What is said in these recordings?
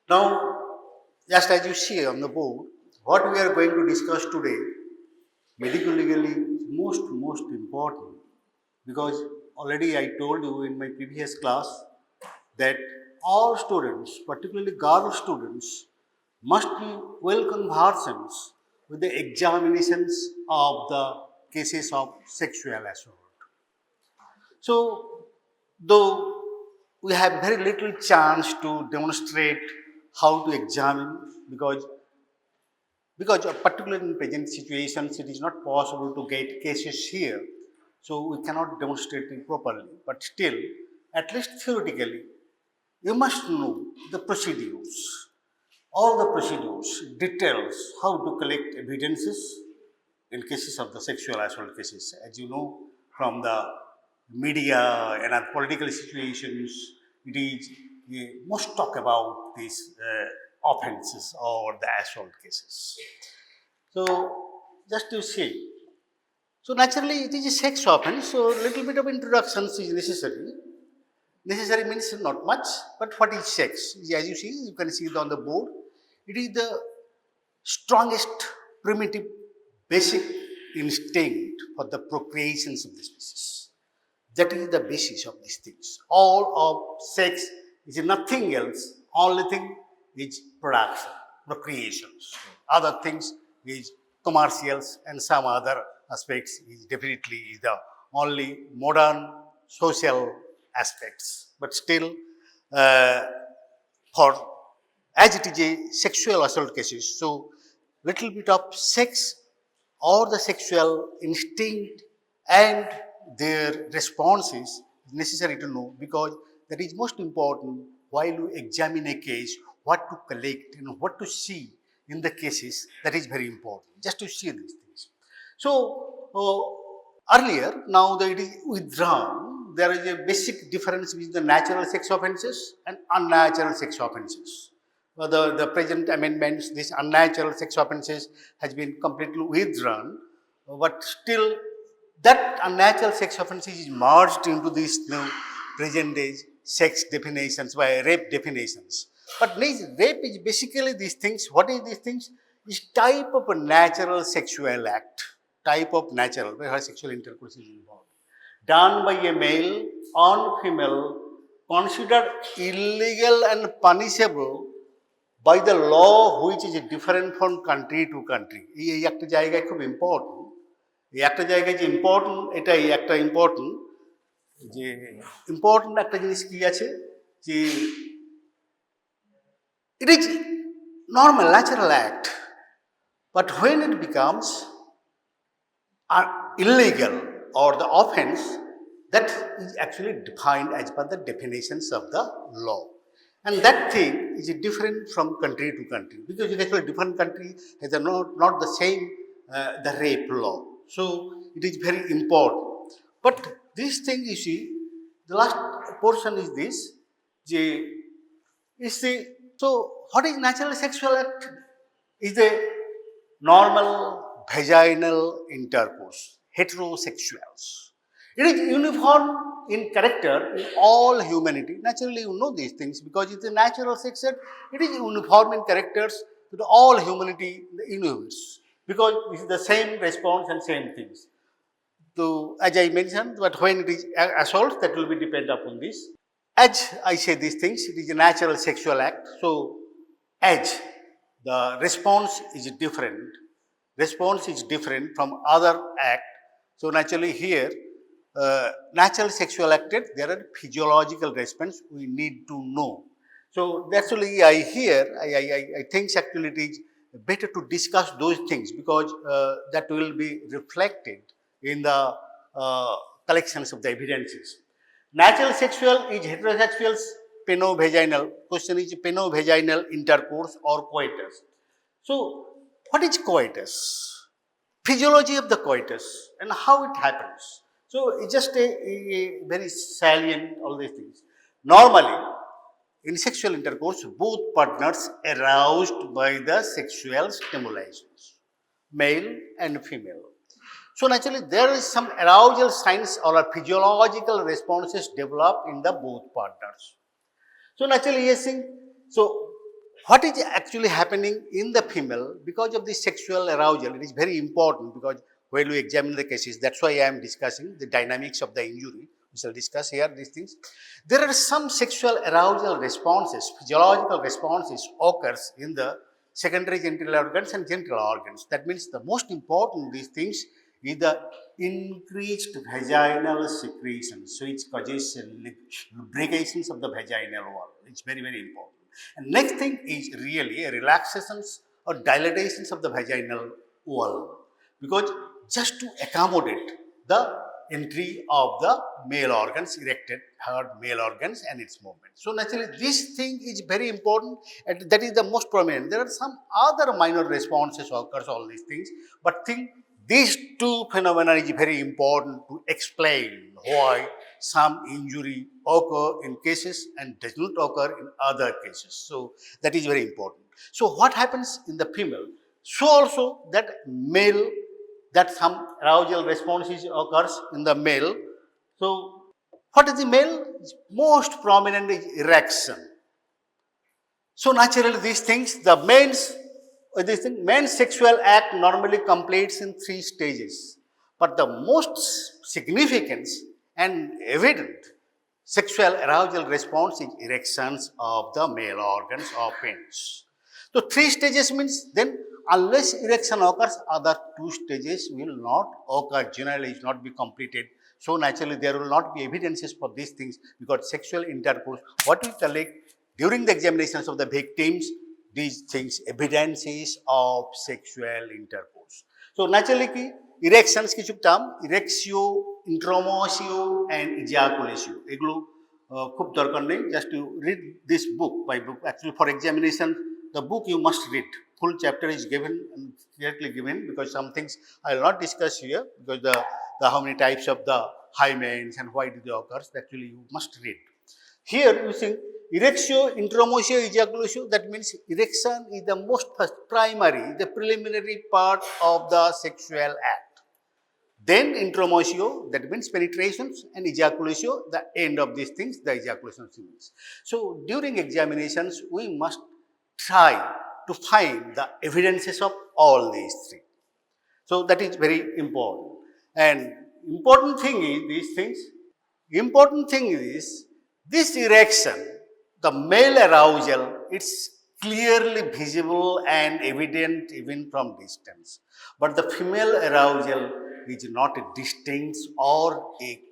Now, just as you see on the board, what we are going to discuss today, medical legally, is most important because already I told you in my previous class that all students, particularly girl students, must be well conversant with the examinations of the cases of sexual assault. So, though we have very little chance to demonstrate how to examine because particularly in present situations it is not possible to get cases here, so we cannot demonstrate it properly. But still, at least theoretically, you must know the procedures, all the procedures, details, how to collect evidences in cases of the sexual assault cases. As you know from the media and our political situations, it is most talk about these offenses or the assault cases. So, just to see. So, naturally, it is a sex offense, so little bit of introductions is necessary. Necessary means not much, but what is sex? As you see, you can see it on the board. It is the strongest, primitive, basic instinct for the procreations of the species. That is the basis of these things. All of sex is nothing else. Only thing is production, procreations. Other things is commercials and some other aspects is definitely the only modern social aspects. But still, uh, for as it is a sexual assault cases, so little bit of sex or the sexual instinct and their responses is necessary to know because that is most important while you examine a case, what to collect and what to see in the cases, that is very important, just to see these things. So, earlier, now that it is withdrawn, there is a basic difference between the natural sex offences and unnatural sex offences. The present amendments, this unnatural sex offences has been completely withdrawn, but still that unnatural sex offences is merged into these new present day sex definitions by rape definitions. But rape is basically these things. What is these things? Is type of a natural sexual act, type of natural, where sexual intercourse is involved, done by a male on female, considered illegal and punishable by the law which is different from country to country. এই একটা জায়গায় খুব important, এই একটা জায়গায় যে important, এটাই একটা ইম্পর্টেন্ট যে ইম্পর্টেন্ট একটা জিনিস কি আছে যে it is normal natural act, but when it becomes illegal or the offense, that is actually defined as per the definitions of the law. And that thing is different from country to country because actually different country has not the same the rape law. So it is very important. But this thing you see, the last portion is this. So what is natural sexual act? Is the normal vaginal intercourse, heterosexuals. It is uniform in character in all humanity. Naturally, you know these things because it's a natural sex act. It is uniform in characters to all humanity in the universe because it is the same response and same things. So, as I mentioned, but when it is assault, that will be depend upon this. As I say these things, it is a natural sexual act. So, as the response is different from other act. So, naturally here, natural sexual act, there are physiological response we need to know. So, actually I think actually it is better to discuss those things because that will be reflected in the collections of the evidences. Natural sexual is heterosexual penovaginal. Question is penovaginal intercourse or coitus. So, what is coitus? Physiology of the coitus and how it happens. So, it's just a very salient all these things. Normally, in sexual intercourse, both partners aroused by the sexual stimulations, male and female. So, naturally, there is some arousal signs or physiological responses develop in the both partners. So, naturally, yes, so what is actually happening in the female because of the sexual arousal? It is very important because when we examine the cases, that's why I am discussing the dynamics of the injury. We shall discuss here these things. There are some sexual arousal responses, physiological responses occurs in the secondary genital organs and genital organs. That means the most important these things is the increased vaginal secretions, which causes lubrications of the vaginal wall. It's very, very important. And next thing is really relaxations or dilatations of the vaginal wall, because just to accommodate the entry of the male organs, erected heard male organs and its movement. So naturally this thing is very important and that is the most prominent. There are some other minor responses occurs all these things, but think these two phenomena is very important to explain why some injury occur in cases and does not occur in other cases. So that is very important. So what happens in the female? So also that male, that some arousal responses occurs in the male. So what is the male? Most prominent is erection. So naturally these things, the men's sexual act normally completes in 3 stages. But the most significant and evident sexual arousal response is erections of the male organs or penis. So 3 stages means then unless erection occurs, other 2 stages will not occur, generally is not be completed. So naturally there will not be evidences for these things because sexual intercourse, what we collect during the examinations of the victims, these things, evidences of sexual intercourse. So naturally ki erections কিছু term, erexio, intromocio and ejaculatio. এগুলো খুব দরকার নেই, just to read this book by book. Actually for examination, the book you must read. Full chapter is given and directly given because some things I will not discuss here because the how many types of the hymens and why do they occur, actually you must read. Here you see erexio, intromocio, ejaculatio, that means erection is the most primary, the preliminary part of the sexual act. Then intromocio, that means penetrations, and ejaculatio, the end of these things, the ejaculation means. So during examinations, we must try to find the evidences of all these 3. So that is very important. And important thing is these things, important thing is this erection, the male arousal, it's clearly visible and evident even from distance. But the female arousal is not distinct or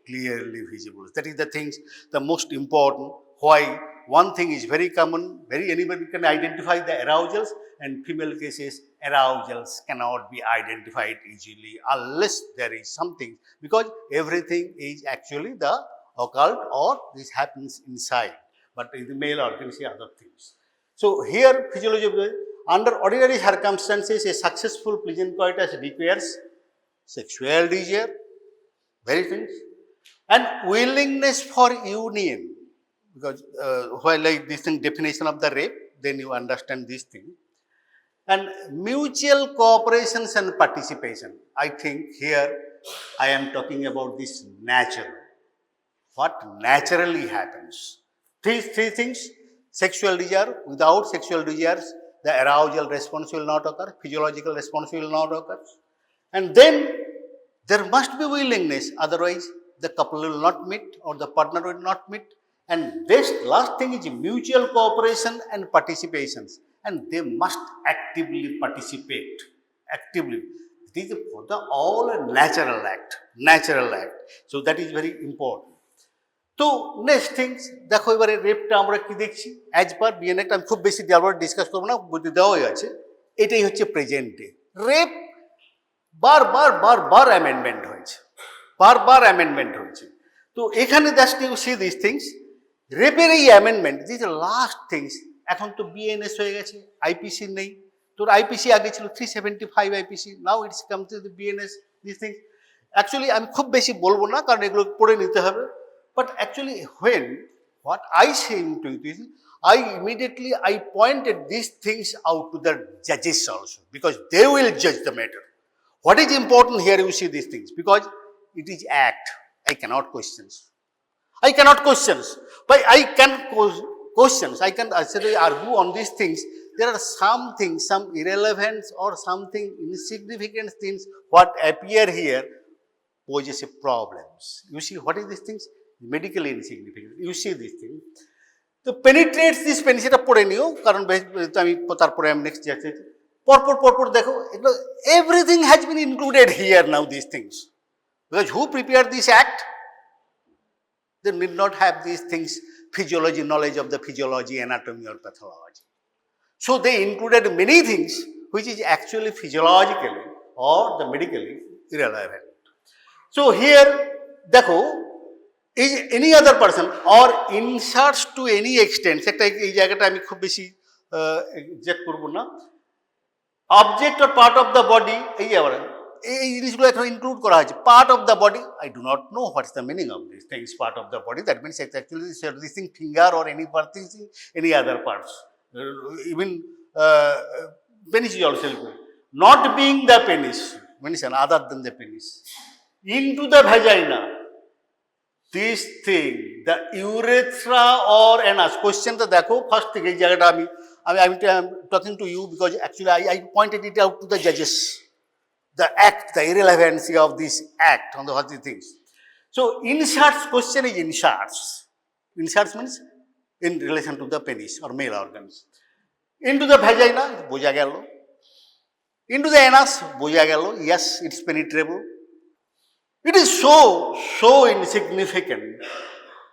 clearly visible. That is the things, the most important, why one thing is very common, anybody can identify the arousals, and female cases arousals cannot be identified easily unless there is something, because everything is actually the occult or this happens inside, but in the male organs see other things. So here physiology of the, under ordinary circumstances a successful pleasant coitus requires sexual desire, very things, and willingness for union, because while like this thing definition of the rape, then you understand this thing, and mutual cooperations and participation. I think here I am talking about this natural, what naturally happens. These 3 things, sexual desire, without sexual desires, the arousal response will not occur, physiological response will not occur. And then there must be willingness, otherwise the couple will not meet or the partner will not meet. And this last thing is mutual cooperation and participations, and they must actively participate, actively. It is for the all a natural act, natural act. So that is very important. তো next things দেখো এবারে রেপটা আমরা কি দেখছি as per BNA, আমি খুব বেশি আবার ডিসকাস করবো না, বইতে দেওয়াই আছে। এটাই হচ্ছে প্রেজেন্ট ডে রেপ। বারবার অ্যামেন্ডমেন্ট হয়েছে, বারবার অ্যামেন্ডমেন্ট হয়েছে। তো এখানে just you see this things, রেপের এই অ্যামেন্ডমেন্ট দিস লাস্ট থিংস। এখন তো বিএনএস হয়ে গেছে, আইপিসি নেই। তোর আইপিসি আগে ছিল 375 IPC, now it's come to the BNS this things. Actually আমি খুব বেশি বলবো না কারণ এগুলো পড়ে নিতে হবে। But actually when what I say into it is, I pointed these things out to the judges also, because they will judge the matter. What is important here, you see these things, because it is act. I cannot questions. I cannot questions. But I can questions. I can actually argue on these things there are some things, some irrelevant or something insignificant things what appear here poses a problems. You see what is these things? Medically insignificant. You see these things. তো পেনিট্রেটস this Penney সেটা পড়ে নিও কারণ আমি তারপরে আমি next যাচ্ছি পরপর দেখো এগুলো everything has been included here now this things because who prepare this act they need not have these things physiology knowledge of the physiology anatomy or pathology, so they included many things which is actually physiologically or the medically irrelevant. So here দেখো is any other person or inserts to any extent একটা এই জায়গাটা আমি খুব বেশি check করব না object or part of the body এই আবার এই জিনিসগুলো এখানে ইনক্লুড করা হয়েছে part of the body I do not know what is the meaning of this things part of the body that means actually this thing finger or any part things any other parts even penis is also included. Not being the penis means other than the penis into the vagina this thing the urethra or anus question to দেখো first থেকে এই জায়গাটা আমি talking to you because actually I pointed it out to the judges. The act, the irrelevancy of this act on the what these things. So inserts question is inserts. Inserts means in relation to the penis or male organs. Into the vagina, boja gelo. Into the anus, boja gelo. Yes, it's penetrable. It is so insignificant.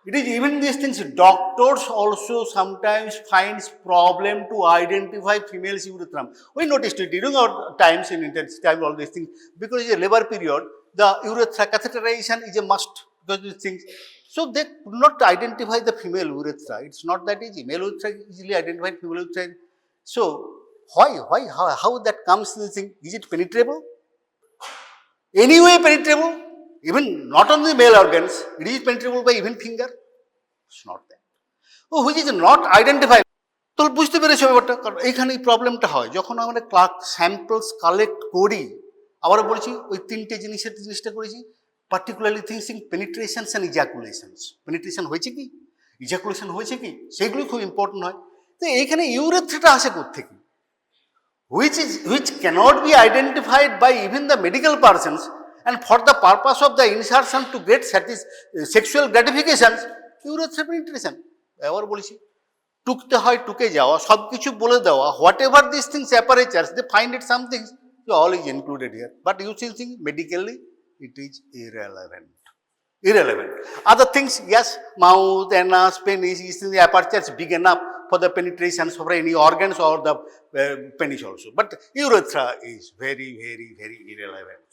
It is even these things. Doctors also sometimes finds problem to identify female's urethra. We noticed it during our times in intensive time, all these things, because it's a labor period, the urethra catheterization is a must because these things. So they could not identify the female urethra. It's not that easy. Male urethra easily identified, female urethra. So why, how that comes to this thing? Is it penetrable? Anyway penetrable? Even not only male organs, it is penetrable by even finger. It's not that. Oh, which is not identified. তো বুঝতে পেরেছো ব্যাপারটা কারণ এইখানেই প্রবলেমটা হয় যখন আমরা স্যাম্পলস কালেক্ট করি আবার বলছি ওই তিনটে জিনিসটা করেছি পার্টিকুলারলি থিংসিং পেনিট্রেশনস অ্যান্ড ইজাকুলেশনস পেনিট্রেশন হয়েছে কি ইজাকুলেশন হয়েছে কি সেগুলো খুব ইম্পর্টেন্ট হয় তো এইখানে ইউরেথ্রাটা আসে কোত্থেকে which cannot be identified by even the medical persons. And for the purpose of the insertion to get sexual gratifications, urethra penetration. এবার বলেছি টুকতে হয় টুকে যাওয়া সব কিছু বলে দেওয়া whatever this things apparatures they find it some things all is included here. But you think medically it is irrelevant. Other things, yes, mouth, anus, penis, the aperture is big enough for the penetration of any organs or the penis also. But urethra is very irrelevant.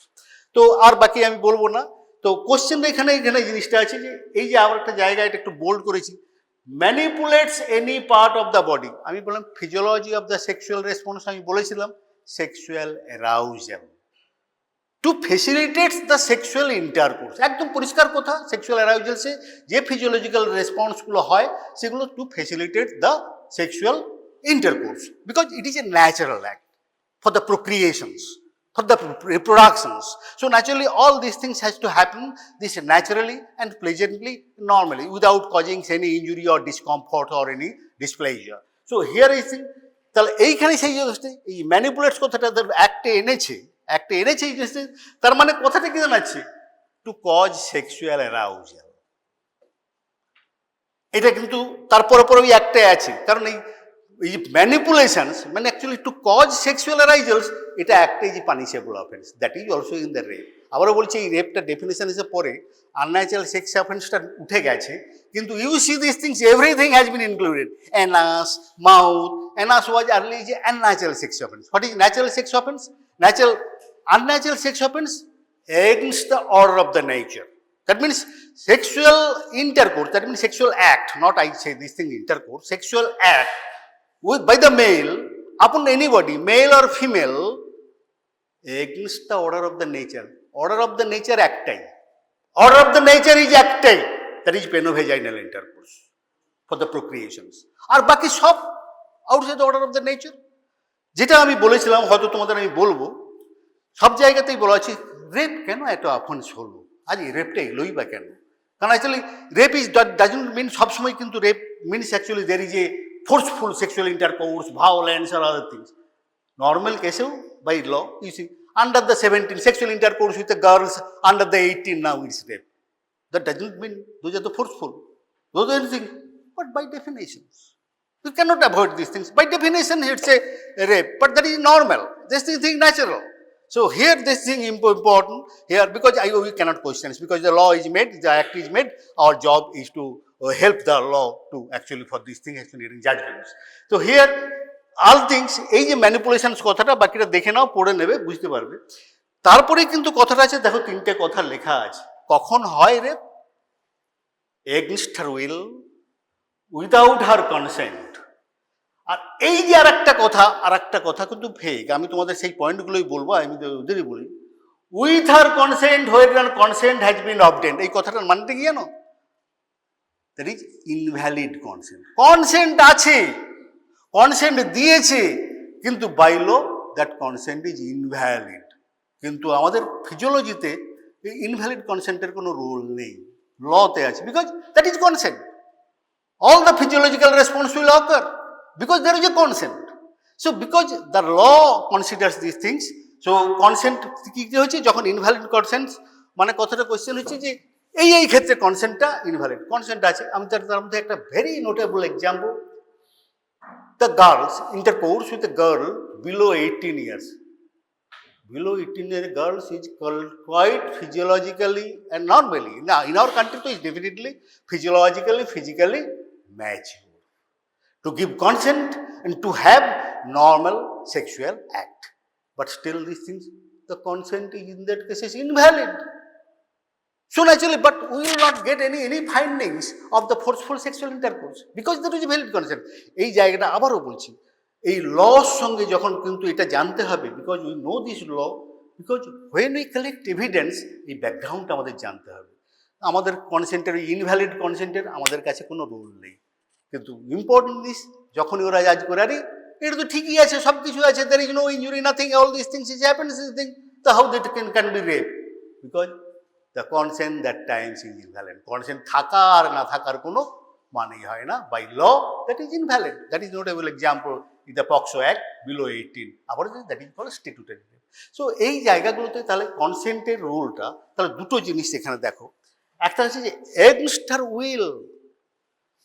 তো আর বাকি আমি বলবো না তো question এখানে জিনিসটা আছে যে এই যে আবার একটা জায়গা এটা একটু বোল্ড করেছি manipulates any part of the body আমি বললাম physiology of the sexual response আমি বলেছিলাম sexual arousal to facilitates the sexual intercourse একদম পরিষ্কার কথা সেক্সুয়াল অ্যারাউজালসে যে ফিজিওলজিক্যাল রেসপন্সগুলো হয় সেগুলো two facilitate the sexual intercourse because it is a natural act for the procreations, for the reproductions. So naturally all these things has to happen this naturally and pleasantly, normally, without causing any injury or discomfort or any displeasure. So here is the তাহলে এইখানে সেই এই ম্যানিপুলেটস কথাটা অ্যাক্টে এনেছে এই জিনিসটা তার মানে কথাটা কি জানাচ্ছে টু কজ সেক্সুয়াল অ্যারাউজাল এটা কিন্তু তারপরে পরে ওই অ্যাক্টে আছে কারণ এই ম্যানিপুলেশনস মানে অ্যাকচুয়ালি টু কজ সেক্সুয়াল অ্যারাইজালস এটা একটা is punishable offence that is also in the rape আবারও বলছি এই রেপটা ডেফিনেশন হিসেবে পরে আনন্যাচারাল সেক্স অফেন্সটা উঠে গেছে কিন্তু you see this things everything has been included anus mouth anus was early যে unnatural sex offense what is natural sex offense unnatural sex offense against the order of the nature. That means sexual intercourse, that means sexual act, not I say this thing intercourse, sexual act by the male upon anybody, male or female, against the order of the nature. Order of the nature actai. Order of the nature is actai, that is penovaginal intercourse for the procreations. আর বাকি সব outside the order of the nature. যেটা আমি বলেছিলাম হয়তো তোমাদের আমি বলবো সব জায়গাতেই বলা আছে রেপ কেন এত অফেন্স হলো আজ রেপটা এলোই বা কেন কারণ actually rape is doesn't mean সবসময় কিন্তু rape means actually there is a forceful sexual intercourse, violence or other things. Normal case by law, you see, under the 17, sexual intercourse with the girls under the 18 now it's rape. That doesn't mean those are the forceful. Those are anything, but by definitions. You cannot avoid these things. By definition, it's a rape, but that is normal. This is thing natural. So here this thing important here because we cannot question it because the law is made, the act is made. Our job is to help the law to actually for these things actually judgments. So here all things এই যে ম্যানিপুলেশনস কথাটা বাকিটা দেখে নাও পড়ে নেবে বুঝতে পারবে তারপরে কিন্তু কথাটা আছে দেখো তিনটে কথা লেখা আছে কখন হয় রে against her will without her consent আর এই যে আর একটা কথা কিন্তু ফেক আমি তোমাদের সেই পয়েন্টগুলোই বলবো আমি ওদেরই বলি with her consent where consent has been obtained এই কথাটার মানেটা কি জানো that is invalid consent consent আছে কনসেন্ট দিয়েছে কিন্তু by law that consent is invalid কিন্তু আমাদের ফিজিওলজিতে এই ইনভ্যালিড কনসেন্টের কোনো রোল নেই লতে আছে because that is consent all the physiological response will occur because there is a consent. So because the law considers these things, so consent কি হচ্ছে যখন ইনভ্যালিড কনসেন্ট মানে কথাটা কোশ্চেন হচ্ছে যে এই ক্ষেত্রে কনসেন্টটা ইনভ্যালিড কনসেন্ট আছে আমি তার মধ্যে একটা very notable example the girls intercourse with a girl below 18 years. Below 18 year girls is quite physiologically and normally. Now in our country it is definitely physiologically, physically mature. To give consent and to have normal sexual act. But still these things, the consent is in that case is invalid. So naturally, but we will not get any findings of the forceful sexual intercourse because there is a valid consent. এই জায়গাটা আবারও বলছি এই লর সঙ্গে যখন কিন্তু এটা জানতে হবে because we know this law because when we collect evidence এই ব্যাকগ্রাউন্ডটা আমাদের জানতে হবে আমাদের কনসেন্টের ইনভ্যালিড কনসেন্টের আমাদের কাছে কোনো রুল নেই কিন্তু ইম্পর্টেন্ট দিস যখনই ওরা জাজ করে আরে এটা তো ঠিকই আছে সব কিছু আছে there is no injury nothing all this things is happens this thing তো how that can be rape because the consent that times is invalid consent থাকা আর না থাকার কোনো মানেই হয় না by law that is invalid that is notable example in the POCSO act below 18 আবার that is called statutory rape so এই জায়গাগুলোতে তাহলে কনসেন্টের রোলটা তাহলে দুটো জিনিস এখানে দেখো একটা হচ্ছে যে এগেইনস্ট হার উইল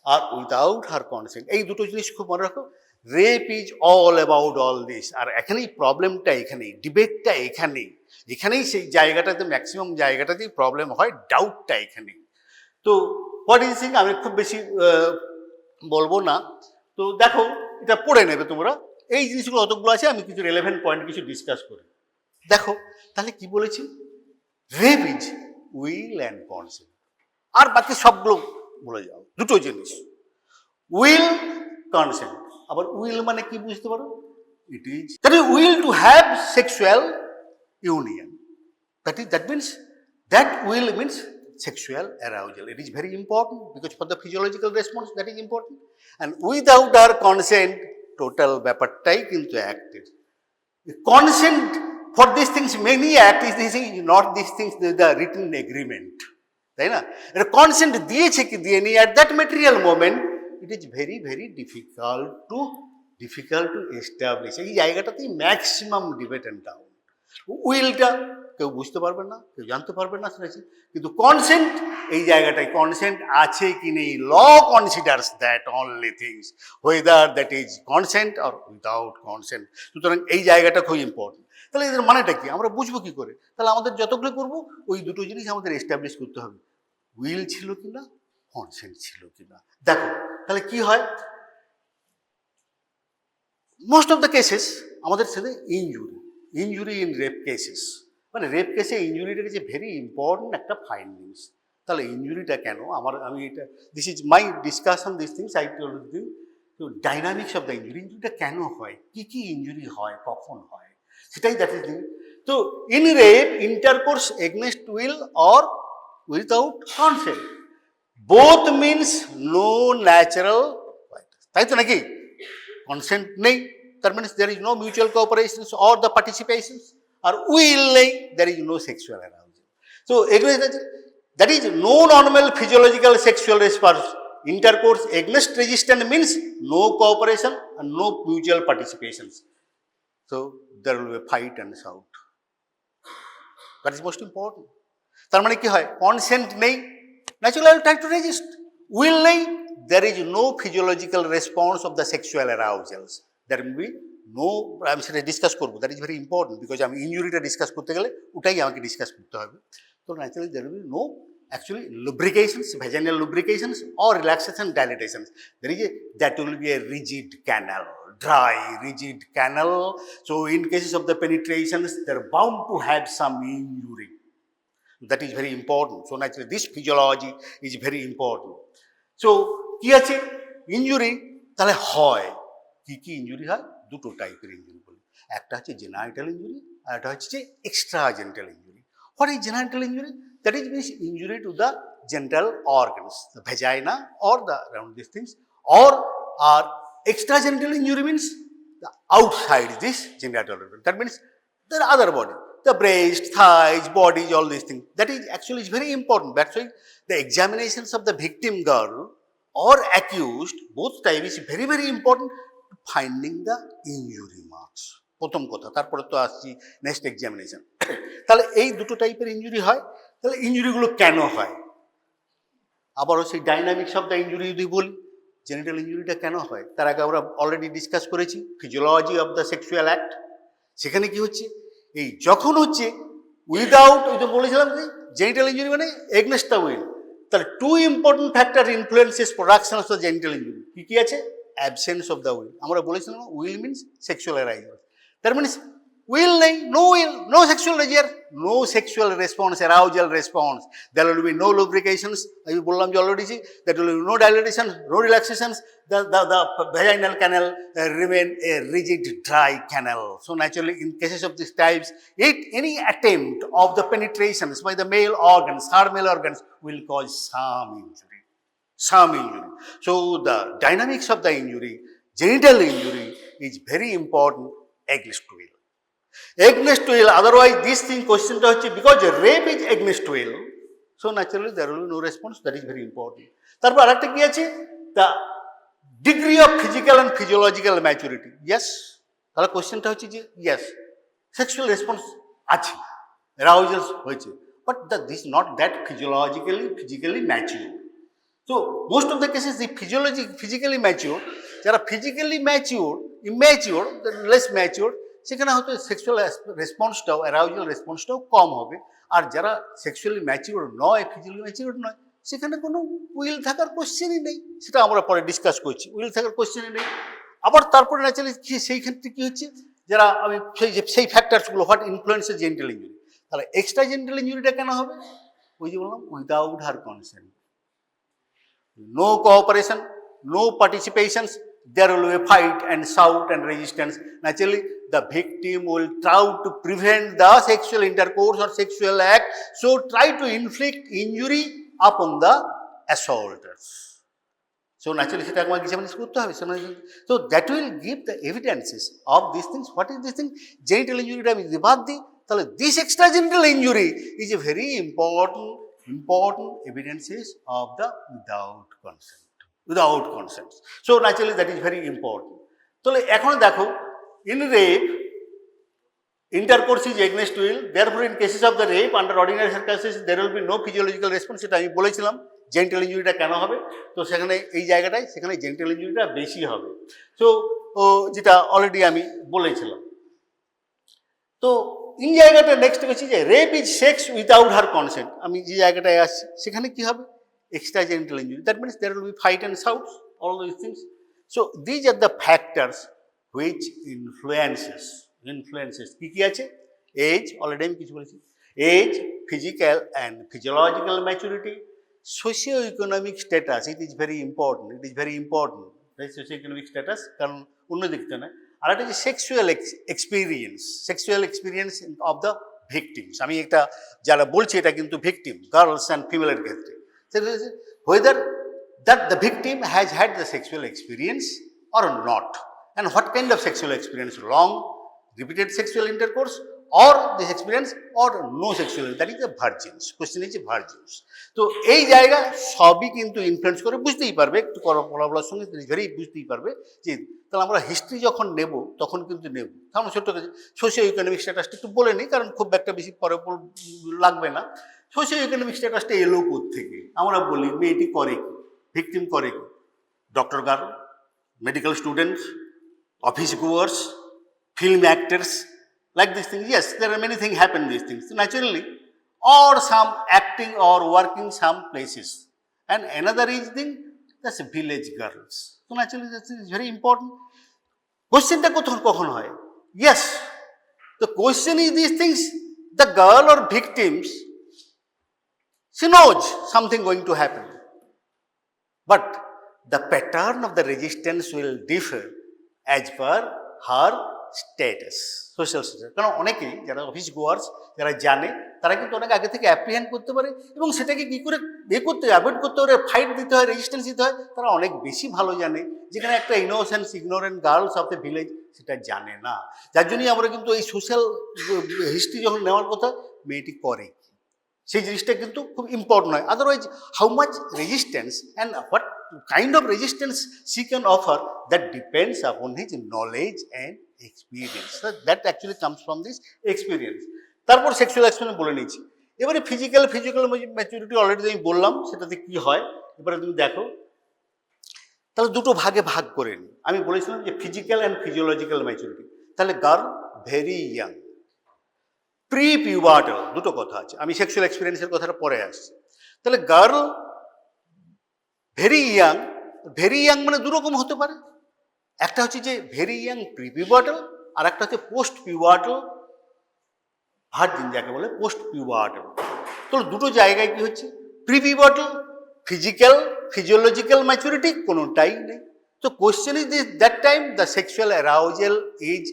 আর উইদাউট হার কনসেন্ট এই দুটো জিনিস খুব মনে রাখো rape is all about all this আর এখানেই প্রবলেমটা এখানেই ডিবেটটা এখানেই সেই জায়গাটাতে ম্যাক্সিমাম জায়গাটাতেই প্রবলেম হয় ডাউটটা এখানেই তো হোয়াট ইজ থিং আমি খুব বেশি বলবো না তো দেখো এটা পড়ে নেবে তোমরা এই জিনিসগুলো অতগুলো আছে আমি কিছু রেলেভেন্ট পয়েন্ট কিছু ডিসকাস করি দেখো তাহলে কি বলেছি rape is will and consent আর বাকি সবগুলো বলে যাও দুটো জিনিস উইল কনসেন্ট আবার উইল মানে কি বুঝতে পারো it is that is will to have sexual union that means that will means sexual arousal. It is very important because for the physiological response that is important and without our consent total ব্যাপারটাই কিন্তু acted consent for these things many act is this is not these things the written agreement তাই না এটা consent দিয়েছে কি দিয়ে নি at that material moment it is very difficult to establish এই জায়গাটাতেই ম্যাক্সিমাম ডিবেট এন্ড ডাউট উইলটা কেউ বুঝতে পারবে না কেউ জানতে পারবে না শুনেছি কিন্তু কনসেন্ট এই জায়গাটায় কনসেন্ট আছে কি নেই law considers that only things whether that is consent or without consent সুতরাং এই জায়গাটা খুব ইম্পর্টেন্ট তাহলে এদের মানেটা কি আমরা বুঝবো কি করে তাহলে আমাদের যতগুলো করবো ওই দুটো জিনিস আমাদের এস্টাবলিশ করতে হবে উইল ছিল কিনা কনসেন্ট ছিল কিনা দেখো তাহলে কি হয় মোস্ট অফ দ্য কেসেস আমাদের সাথে ইনজুরি ইন রেপ কেসেস মানে রেপ কেসে ইনজুরিটা হচ্ছে ভেরি ইম্পর্টেন্ট একটা ফাইন্ডিংস তাহলে ইনজুরিটা কেন আমি এটা this is my discussion this things I told you তো ডাইনামিক্স অফ দ্য ইনজুরিটা কেন হয় কি ইনজুরি হয় কখন হয় সেটাই দ্যাট ইজ তো in rape intercourse against will or without consent both means no natural তাই তো নাকি কনসেন্ট নেই that means there is no mutual cooperation or the participation or will there is no sexual arousal so that is no normal physiological sexual response intercourse against resistance means no cooperation and no mutual participations. So there will be a fight and shout. That is most important. তার মানে কি হয়, consent নেই, naturally I try to resist. Will নেই, there is no physiological response of the sexual arousals. There will be no, আমি সেটা discuss করবো, that is very important, because আমি ইনজুরিটা ডিসকাস করতে গেলে ওটাই আমাকে ডিসকাস করতে হবে। তো naturally there will be no actually lubrications, vaginal lubrications or relaxation dilatations. That will be a rigid canal, dry rigid canal. So in cases of the penetrations, they're bound to have some injury. That is very important. So naturally this physiology is very important. So কি আছে injury, তাহলে হয় কি কি injury হয়, দুটো টাইপের injury বলি। একটা হচ্ছে জেনাইটাল ইনজুরি আর একটা হচ্ছে extra genital injury. What is genital injury? That is means injury to the genital organs, the vagina or the around these things, or extragenital injury means the outside this genital organ. That means the other body, the breast, thighs, bodies, all these things. That is actually is very important. That's why the examinations of the victim girl or accused, both type is very very important to finding the injury marks. প্রথম কথা, তারপরে তো আসছি next examination. তাহলে এই দুটো টাইপের injury হয়। তাহলে ইনজুরিগুলো কেন হয়, আবারও সেই ডাইনামিক্স অফ দ্য ইনজুরি যদি বলি, জেনিটাল ইনজুরিটা কেন হয় তার আগে আমরা অলরেডি ডিসকাস করেছি physiology of the sexual act. সেখানে কি হচ্ছে, এই যখন হচ্ছে উইদাউট, ওই তো বলেছিলাম যে জেনিটাল ইনজুরি মানে এগনেস্ট দ্য উইল, তাহলে two important factor influences production of the genital injury. কি কি আছে? Absence of the will. আমরা বলেছিলাম will means sexual arrival. That means will নেই, no sexual desire, no sexual response, arousal response. There will be no lubrications. আমি বললাম যে already, there will be no dilatation, no relaxations. The vaginal canal remain a rigid, dry canal. So naturally, in cases of these types, any attempt of the penetrations by the male organs, third male organs, will cause some injury. So the dynamics of the injury, genital injury, is very important against will. Against will, otherwise this thing questionটা হচ্ছে because rape is against will, so naturally there will be no response. That is very important. তারপর আরেকটা কি আছে, the degree of physical and physiological maturity. Yes, তাহলে কোশ্চেনটা হচ্ছে যে yes, sexual response আছে, arousals হয়েছে, but this not that physically mature. So most of the cases the physically mature, যারা physically mature, immature, less mature, সেখানে হয়তো sexual রেসপন্সটাও, arousal রেসপন্সটাও কম হবে। আর যারা সেক্সুয়ালি ম্যাচিওর নয়, ফিজিক্যালি ম্যাচিওর নয়, সেখানে কোনো উইল থাকার কোশ্চেনই নেই। সেটা আমরা পরে ডিসকাস করছি, উইল থাকার কোশ্চেনই নেই। আবার তারপরে ন্যাচারালি সেই ক্ষেত্রে কী হচ্ছে, যারা আমি সেই ফ্যাক্টরসগুলো, হোয়াট ইনফ্লুয়েন্সেস জেনিটাল ইনজুরি। তাহলে এক্সট্রা জেনিটাল ইনজুরিটা কেন হবে? ওই যে বললাম, without her consent, no cooperation, no participations, there will be a fight and shout and resistance. Naturally, the victim will try to prevent the sexual intercourse or sexual act, so try to inflict injury upon the assaulters. So naturally, সেটা আমাকে examine করতে হবে। So that will give the evidences of these things. What is this thing? Genital injury টা আমি যদি বাদ দিই, তাহলে this extragenital injury is a very important evidences of the without consent. So naturally that is very important. তাহলে এখন দেখো, in rape intercourse is against will, therefore in cases of the rape under ordinary circumstances there will be no physiological response. সেটা আমি বলেছিলাম genital ইনজুরিটা কেন হবে, তো সেখানে এই জায়গাটায় সেখানে জেনিটাল ইনজুরিটা বেশি হবে। সো যেটা অলরেডি আমি বলেছিলাম। তো এই জায়গাটা নেক্সট হচ্ছে যে rape is sex without her consent. আমি যে জায়গাটায় আসছি সেখানে কি হবে, extragenital injury. That means there will be fight and shouts, all these things. So these are the factors which influences কি আছে, age, already আমি কিছু বলেছি, age, physical and physiological maturity, socio-economic status, it is very important, socio-economic status, কারণ অন্য দিকটা না। আর একটা যে sexual experience of the victims. আমি একটা যারা বলছি এটা কিন্তু ভিকটিম, গার্লস অ্যান্ড ফিমেলের ক্ষেত্রে, whether that the victim has had the sexual experience or not, and what kind of sexual experience, long repeated sexual intercourse or this experience or no sexual, that is the virgins. Question is virgins. তো এই জায়গা সবই কিন্তু influence করে, বুঝতেই পারবে একটু পড়াশোনার সঙ্গে ধরেই বুঝতেই পারবে যে তাহলে আমরা হিস্ট্রি যখন নেব তখন কিন্তু নেব। কারণ ছোট্ট কাছে সোশিও ইকোনমিক স্ট্যাটাসটা একটু বলে নিই, কারণ খুব একটা বেশি পরে লাগবে না। সোশিও ইকোনমিক স্ট্যাটাসটা এলো থেকে আমরা বলি মেয়েটি করে কি, ভিকটিম করে কি, doctor girl, medical students, office goers, film actors, like these things. Yes, there are many things happen these things naturally, or some acting or working some places. And another is thing, that's village girls. So naturally that is very important. Question ta kokhon hoy? Yes, the question is these things, the girl or victims, she knows something going to happen, but the pattern of the resistance will differ as per her status, social status. কারণ অনেকেই যারা office goers, যারা জানে, তারা কিন্তু অনেক আগে থেকে অ্যাপ্রিহেন্ড করতে পারে এবং সেটাকে কী করে করতে হয়, অ্যাভয়েড করতে পারে, ফাইট দিতে হয়, রেজিস্ট্যান্স দিতে হয়, তারা অনেক বেশি ভালো জানে। যেখানে একটা innocence ignorant girls of the village সেটা জানে না, যার জন্যই আমরা কিন্তু এই সোশ্যাল হিস্ট্রি যখন নেওয়ার কথা, মেয়েটি করে সেই জিনিসটা কিন্তু খুব ইম্পর্টেন্ট হয়। Otherwise how much resistance and what kind of resistance she can offer, that depends upon his knowledge and experience. So that actually comes from this experience. তারপর সেক্সুয়াল এক্সপেরিয়েন্স বলে নিয়েছি। এবারে ফিজিক্যাল ম্যাচুরিটি অলরেডি আমি বললাম সেটাতে কি হয়। এবারে তুমি দেখো, তাহলে দুটো ভাগে ভাগ করে নিই। আমি বলেছিলাম যে ফিজিক্যাল অ্যান্ড ফিজিওলজিক্যাল ম্যাচুরিটি। তাহলে girl very young, pre pubertal, দুটো কথা আছে, আমি সেক্সুয়াল এক্সপিরিয়েন্সের কথাটা পরে আসছি। তাহলে গার্ল ভেরি ইয়াং মানে দুরকম হতে পারে। একটা হচ্ছে যে ভেরি ইয়াং প্রি পিউবার্টাল, আর একটা হচ্ছে পোস্ট পিউবার্টাল ভার্জিন, যাকে বলে পোস্ট পিউবার্টাল। তো দুটো জায়গায় কি হচ্ছে, pre pubertal physical physiological maturity কোনোটাই নেই। তো question is this, that time the sexual arousal is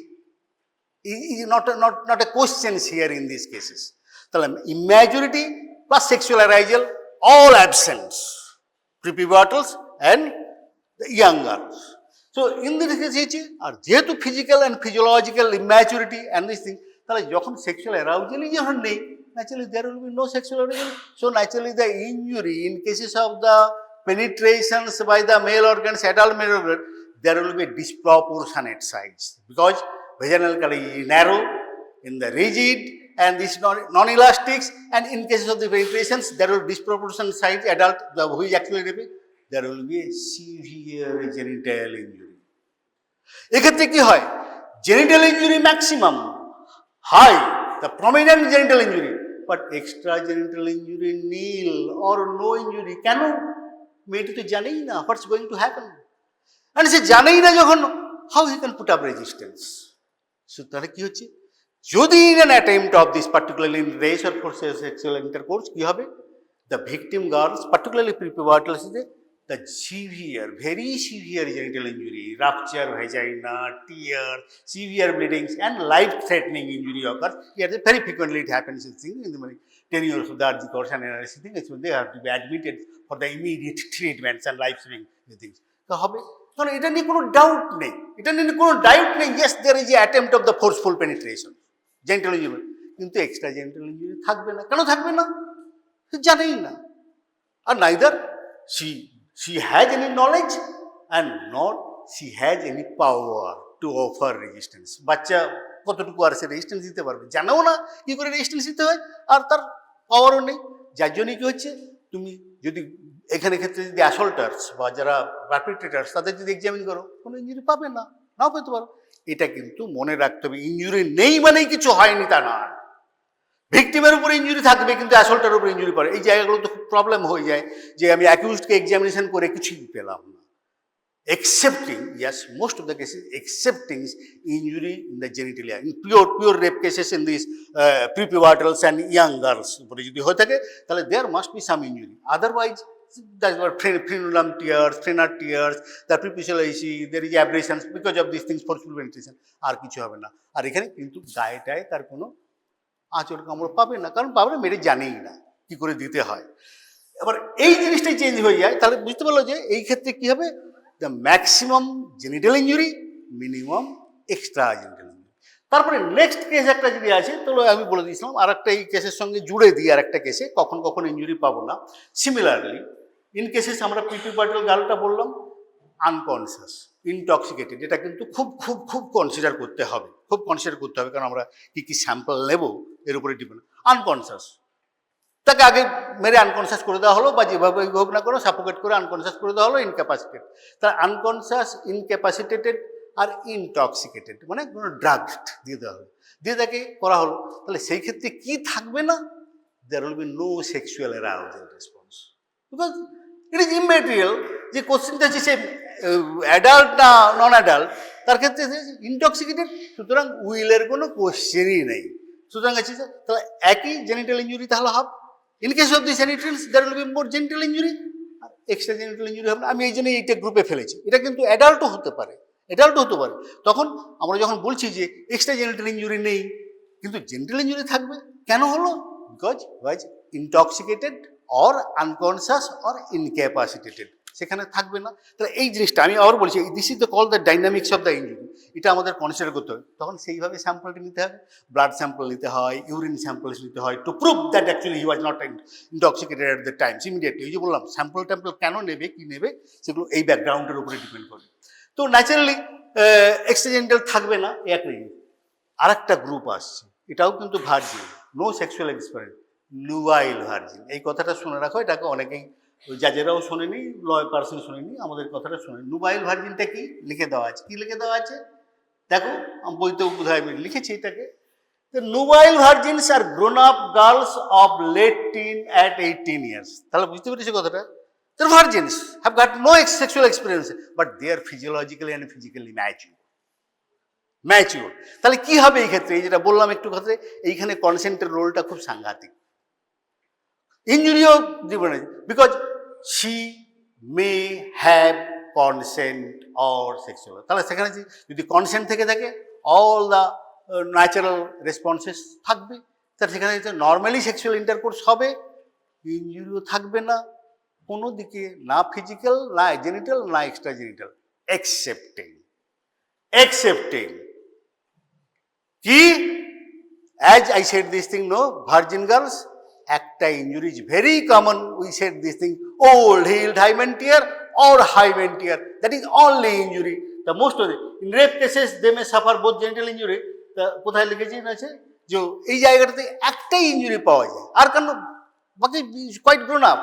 not a question here in these cases. তাহলে immaturity plus sexual arousal all absent, prepubertals and the young girls. So in this case আর যেহেতু physical and physiological immaturity and this thing, তাহলে যখন sexual arousal যখন নেই, naturally there will be no sexual arousal. So naturally the injury in cases of the penetrations by the male organs, adult male organ, there will be disproportionate size, because vaginal canal is narrow, in the rigid and this non-elastics, and in cases of the penetrations there will be disproportionate size adult, who is actually raping, there will be a severe genital injury. এক্ষেত্রে কি হয়, genital injury maximum high, the prominent genital injury, but extra genital injury nil or no injury. কেন? মেয়েটি তো জানেই না what's going to happen, and সে জানেই না যখন, how he can put up resistance. So তাহলে কি হচ্ছে, যদি in an attempt of this, particularly in race or for sexual intercourse, কি হবে, the victim girls, particularly prepubertal, the severe, very severe genital injury, rupture vagina, tears, severe bleedings and life-threatening injury occurs. Here very frequently it happens in the 10 years of the RG course and analysis, they have to be admitted for the immediate treatments and life-saving things. তো হবে, কারণ এটা নিয়ে কোনো doubt নেই, yes there is a attempt of the forceful penetration, genital injury, কিন্তু extra genital injury থাকবে না। কেন থাকবে না? সে জানেই না, আর neither she has any knowledge and not she has any power to offer resistance. বাচ্চা কতটুকু আর সে রেজিস্ট্যান্স দিতে পারবে, জানেও না কি করে রেজিস্ট্যান্স দিতে হয়, আর তার পাওয়ারও নেই। যার জন্য কি হচ্ছে, তুমি যদি এখানে ক্ষেত্রে যদি অ্যাসল্টার্স বা যারা পারপিট্রেটার্স তাদের যদি এক্সামিন করো, কোনো ইঞ্জুরি পাবে না, নাও পেতে পারো। এটা কিন্তু মনে রাখতে হবে, ইঞ্জুরি নেই মানেই কিছু হয়নি তা না। ভিকটিমের উপরে ইঞ্জুরি থাকবে কিন্তু অ্যাসল্টারের উপরে ইঞ্জুরি পড়ে, এই জায়গাগুলো তো খুব প্রবলেম হয়ে যায়, যে আমি অ্যাকিউজডকে এক্সামিনেশন করে কিছুই পেলাম না। Excepting, yes, most of the cases, excepting injury in the genitalia, in pure rape cases in these prepubertals and young girls, উপরে যদি হয়ে থাকে তাহলে there must be some injury. Otherwise, that's what frenulum tears, frenar tears, the preputial issue, there is abrasions because of these things, forceful penetration, আর কিছু হবে না। আর এখানে কিন্তু গায়েটায় তার কোনো আঁচড় কামড় পাবে না, কারণ পাবে না, মেরে জানেই না কি করে দিতে হয়। এবার এই জিনিসটাই চেঞ্জ হয়ে যায়, তাহলে বুঝতে পারলো যে এই ক্ষেত্রে কি হবে, the maximum genital injury, minimum extra genital injury. তারপরে নেক্সট কেস একটা যদি আছে, তাহলে আমি বলে দিয়েছিলাম আর একটা এই কেসের সঙ্গে জুড়ে দিই আর একটা কেসে, কখন কখন ইঞ্জুরি পাবো না। সিমিলারলি ইন কেসেস আমরা পিপি পাটিল গার্লটা বললাম আনকনসিয়াস, ইনটক্সিকেটেড, এটা কিন্তু খুব খুব খুব কনসিডার করতে হবে, খুব কনসিডার করতে হবে, কারণ আমরা কি কি স্যাম্পল নেব এর উপরে ডিপেন্ড। আনকনসিয়াস, তাকে আগে মেরে আনকনসিয়াস করে দেওয়া হলো, বা যেভাবে হোক না করে সাপোকেট করে আনকনসিয়াস করে দেওয়া হলো, ইনক্যাপাসিটেড। তার আনকনসিয়াস, ইনক্যাপাসিটেটেড আর ইনটক্সিকেটেড, মানে কোনো ড্রাগড দিয়ে দেওয়া হলো, দিয়ে তাকে করা হলো। তাহলে সেই ক্ষেত্রে কি থাকবে না? There will be no sexual arousal response, because it is immaterial. যে কোশ্চেনটা আছে সে অ্যাডাল্ট না নন অ্যাডাল্ট, তার ক্ষেত্রে ইনটক্সিকেটেড, সুতরাং উইলের কোনো কোশ্চেনই নেই। সুতরাং আছে তাহলে একই জেনিটাল ইঞ্জুরি তাহলে হবে। In case of the genitals there will be more genital injury, আর এক্সট্রা জেনিটাল ইঞ্জুরি হবে না। আমি এই জন্য এইটা গ্রুপে ফেলেছি। এটা কিন্তু অ্যাডাল্টও হতে পারে, অ্যাডাল্টও হতে পারে। তখন আমরা যখন বলছি যে এক্সট্রা জেনিটাল ইঞ্জুরি নেই কিন্তু জেনিটাল ইঞ্জুরি থাকবে, কেন হলো? Because was intoxicated or unconscious or incapacitated, সেখানে থাকবে না। তাহলে এই জিনিসটা আমি আবার বলছি, this is the call the dynamics of the injury, এটা আমাদের কনসিডার করতে হবে। তখন সেইভাবে স্যাম্পলটি নিতে হবে, ব্লাড স্যাম্পল নিতে হয়, ইউরিন স্যাম্পলস নিতে হয়, to prove that actually he was not intoxicated at the Times immediately. এই যে বললাম স্যাম্পল ট্যাম্পল কেন নেবে, কি নেবে, সেগুলো এই ব্যাকগ্রাউন্ডের উপরে ডিপেন্ড করে। তো ন্যাচারালি এক্সট্রাজেনিটাল থাকবে না, এক মিনিট। আর একটা গ্রুপ আসছে, এটাও কিন্তু virgin, no sexual experience, nubile virgin. এই কথাটা শুনে রাখো, এটাকে অনেকেই জাজেরাও শোনেনি, লয় পার্সন শোনেনি, আমাদের কথাটা শোনেনি। নুবাইল ভার্জিনটা কি লিখে দেওয়া আছে, কি লিখে দেওয়া আছে দেখো, বইতেও বোধহয় আমি লিখেছি এটাকে। The nubile virgins are grown-up girls of late teen at 18 years. তাহলে বুঝতে পেরেছি কথাটা? The virgins have got no sexual experience, but they are physiologically and physically mature. তাহলে কি হবে এই ক্ষেত্রে? এই যেটা বললাম একটু ক্ষেত্রে, এইখানে কনসেন্টের রোলটা খুব সাংঘাতিক। ইঞ্জুরিও জীবনে, because she may have consent or sexual, তাহলে সেখানে যদি কনসেন্ট থেকে থাকে অল দ্য ন্যাচারাল রেসপন্সেস থাকবে, তার সেখানে নর্মালি সেক্সুয়াল ইন্টারকোর্স হবে, ইঞ্জুরিও থাকবে না কোনো দিকে, না ফিজিক্যাল, না জেনিটাল, না এক্সট্রা জেনিটাল, এক্সেপ্টিং কি, as I said this thing, no virgin girls, একটা injury is very common, we said this thing, old healed hymen tear or hymen tear, that is only injury. The most of it in rape cases they may suffer both genital injury. কোথায় লিখেছি আছে যে এই জায়গাটাতে একটাই injury পাওয়া যায়, আর কেন বাকি কোয়াইট গ্রোন আপ,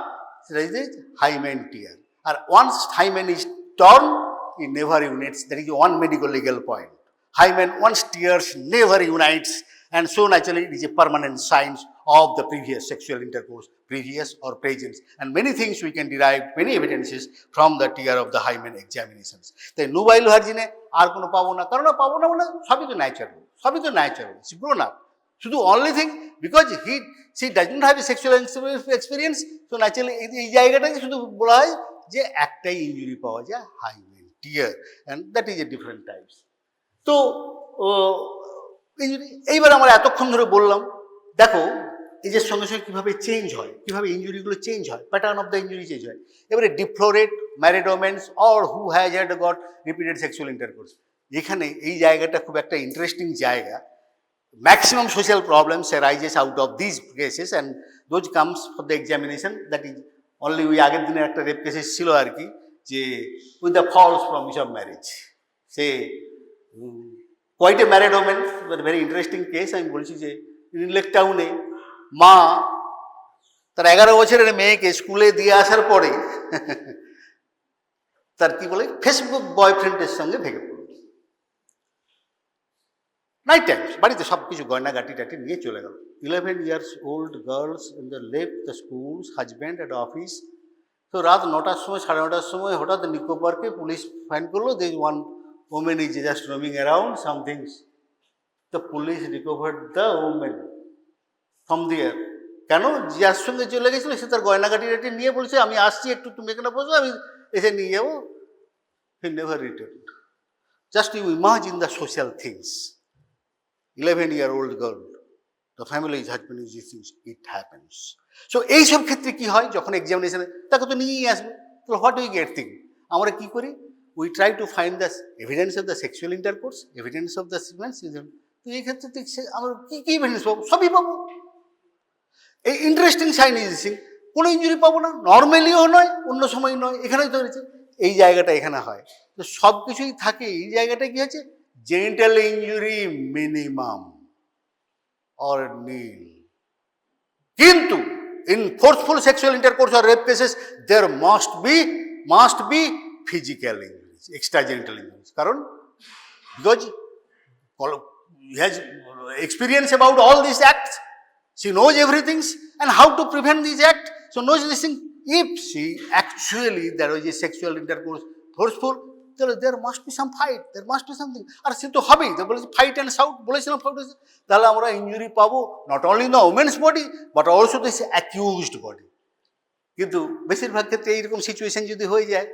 সেটা ইজ হাইমেন টিয়ার। আর once hymen is torn, it never unites. That is one medical legal point. Hymen once tears never unites, and so naturally it is a permanent sign of the previous sexual intercourse, previous or present, and many things we can derive, many evidences from the tear of the hymen examinations. তাই নুবাইল ভার্জিনে আর কোনো পাবো না, কারণ পাবো না মানে সবই তো ন্যাচারাল, it's grown up. শুধু only thing, because she doesn't have a sexual experience, so naturally এই জায়গাটাকে শুধু বলা হয় যে একটাই ইঞ্জুরি পাওয়া যায়, hymen tear, and that is a different types. তো এইবার আমরা এতক্ষণ ধরে বললাম, দেখো এজের সঙ্গে সঙ্গে কীভাবে চেঞ্জ হয়, কীভাবে ইঞ্জুরিগুলো চেঞ্জ হয়, pattern of the injury change হয়। এবারে deflorate, married womens or who has had got repeated sexual intercourse, এখানে এই জায়গাটা খুব একটা ইন্টারেস্টিং জায়গা। Maximum social problems arises out of this cases, and those comes for the examination, that is only, ওই আগের দিনের একটা রেপ কেসেস ছিল আর কি, যে with the false promise of marriage, সে quite a married women, very interesting case. আমি বলছি যে লেক টাউনে মা তার 11 বছরের মেয়েকে স্কুলে দিয়ে আসার পরে তার কি বলে ফেসবুক বয়ফ্রেন্ডের সঙ্গে ভেঙে পড়ল। নাইট টাইমস বাড়িতে সব কিছু গয়না গাটি টাটি নিয়ে চলে গেল। 11 years old girls in the left the schools, husband at office. তো রাত 9টার সময়, 9:30 সময় হঠাৎ নিকো পার্কে পুলিশ ফাইন্ড করলো, there is one woman is just roaming around, some things. The police recovered the woman from there. কেন? যার সঙ্গে চলে গেছিল সে তার গয়নাগাটি টাটি নিয়ে বলছে আমি আসছি, একটু তুমি এখানে বসো, আমি এসে নিয়ে যাবো। He never returned. Just you imagine the social things. 11-year-old girl, the family is husband is these things, it happens. So এইসব ক্ষেত্রে কি হয়, যখন এক্সামিনেশনে তাকে তো নিয়েই আসবে, তাহলে হোয়াট উই গেট থিং, আমরা কি করি, we try to find the evidence of the sexual intercourse, evidence of the sequence, তো এই ক্ষেত্রে তো আমরা কি এভিডেন্স পাবো? সবই পাবো। এই ইন্টারেস্টিং সাইন ইজ দিস, কোনো ইঞ্জুরি পাবো না, নর্মালিও নয়, অন্য সময় নয়, এখানেই তো হয়েছে, এই জায়গাটা এখানে হয়। তো সব কিছুই থাকে, এই জায়গাটা কি হচ্ছে, জেনিটাল ইঞ্জুরি মিনিমাম অর নীল। কিন্তু in forceful sexual intercourse or rape cases there must be physical injuries, extragenital injuries, কারণ because he has experience about all these acts, she knows everything and how to prevent these acts, so knows this thing. If she actually there was a sexual intercourse forceful, there must be some fight, there must be something, আর সে তো হবেই, তো বলেছে fight and shout, বলেছিলাম fought হয়েছে, তাহলে আমরা injury পাবো not only in the women's body but also this accused body. কিন্তু বেশিরভাগ ক্ষেত্রে এইরকম সিচুয়েশন যদি হয়ে যায়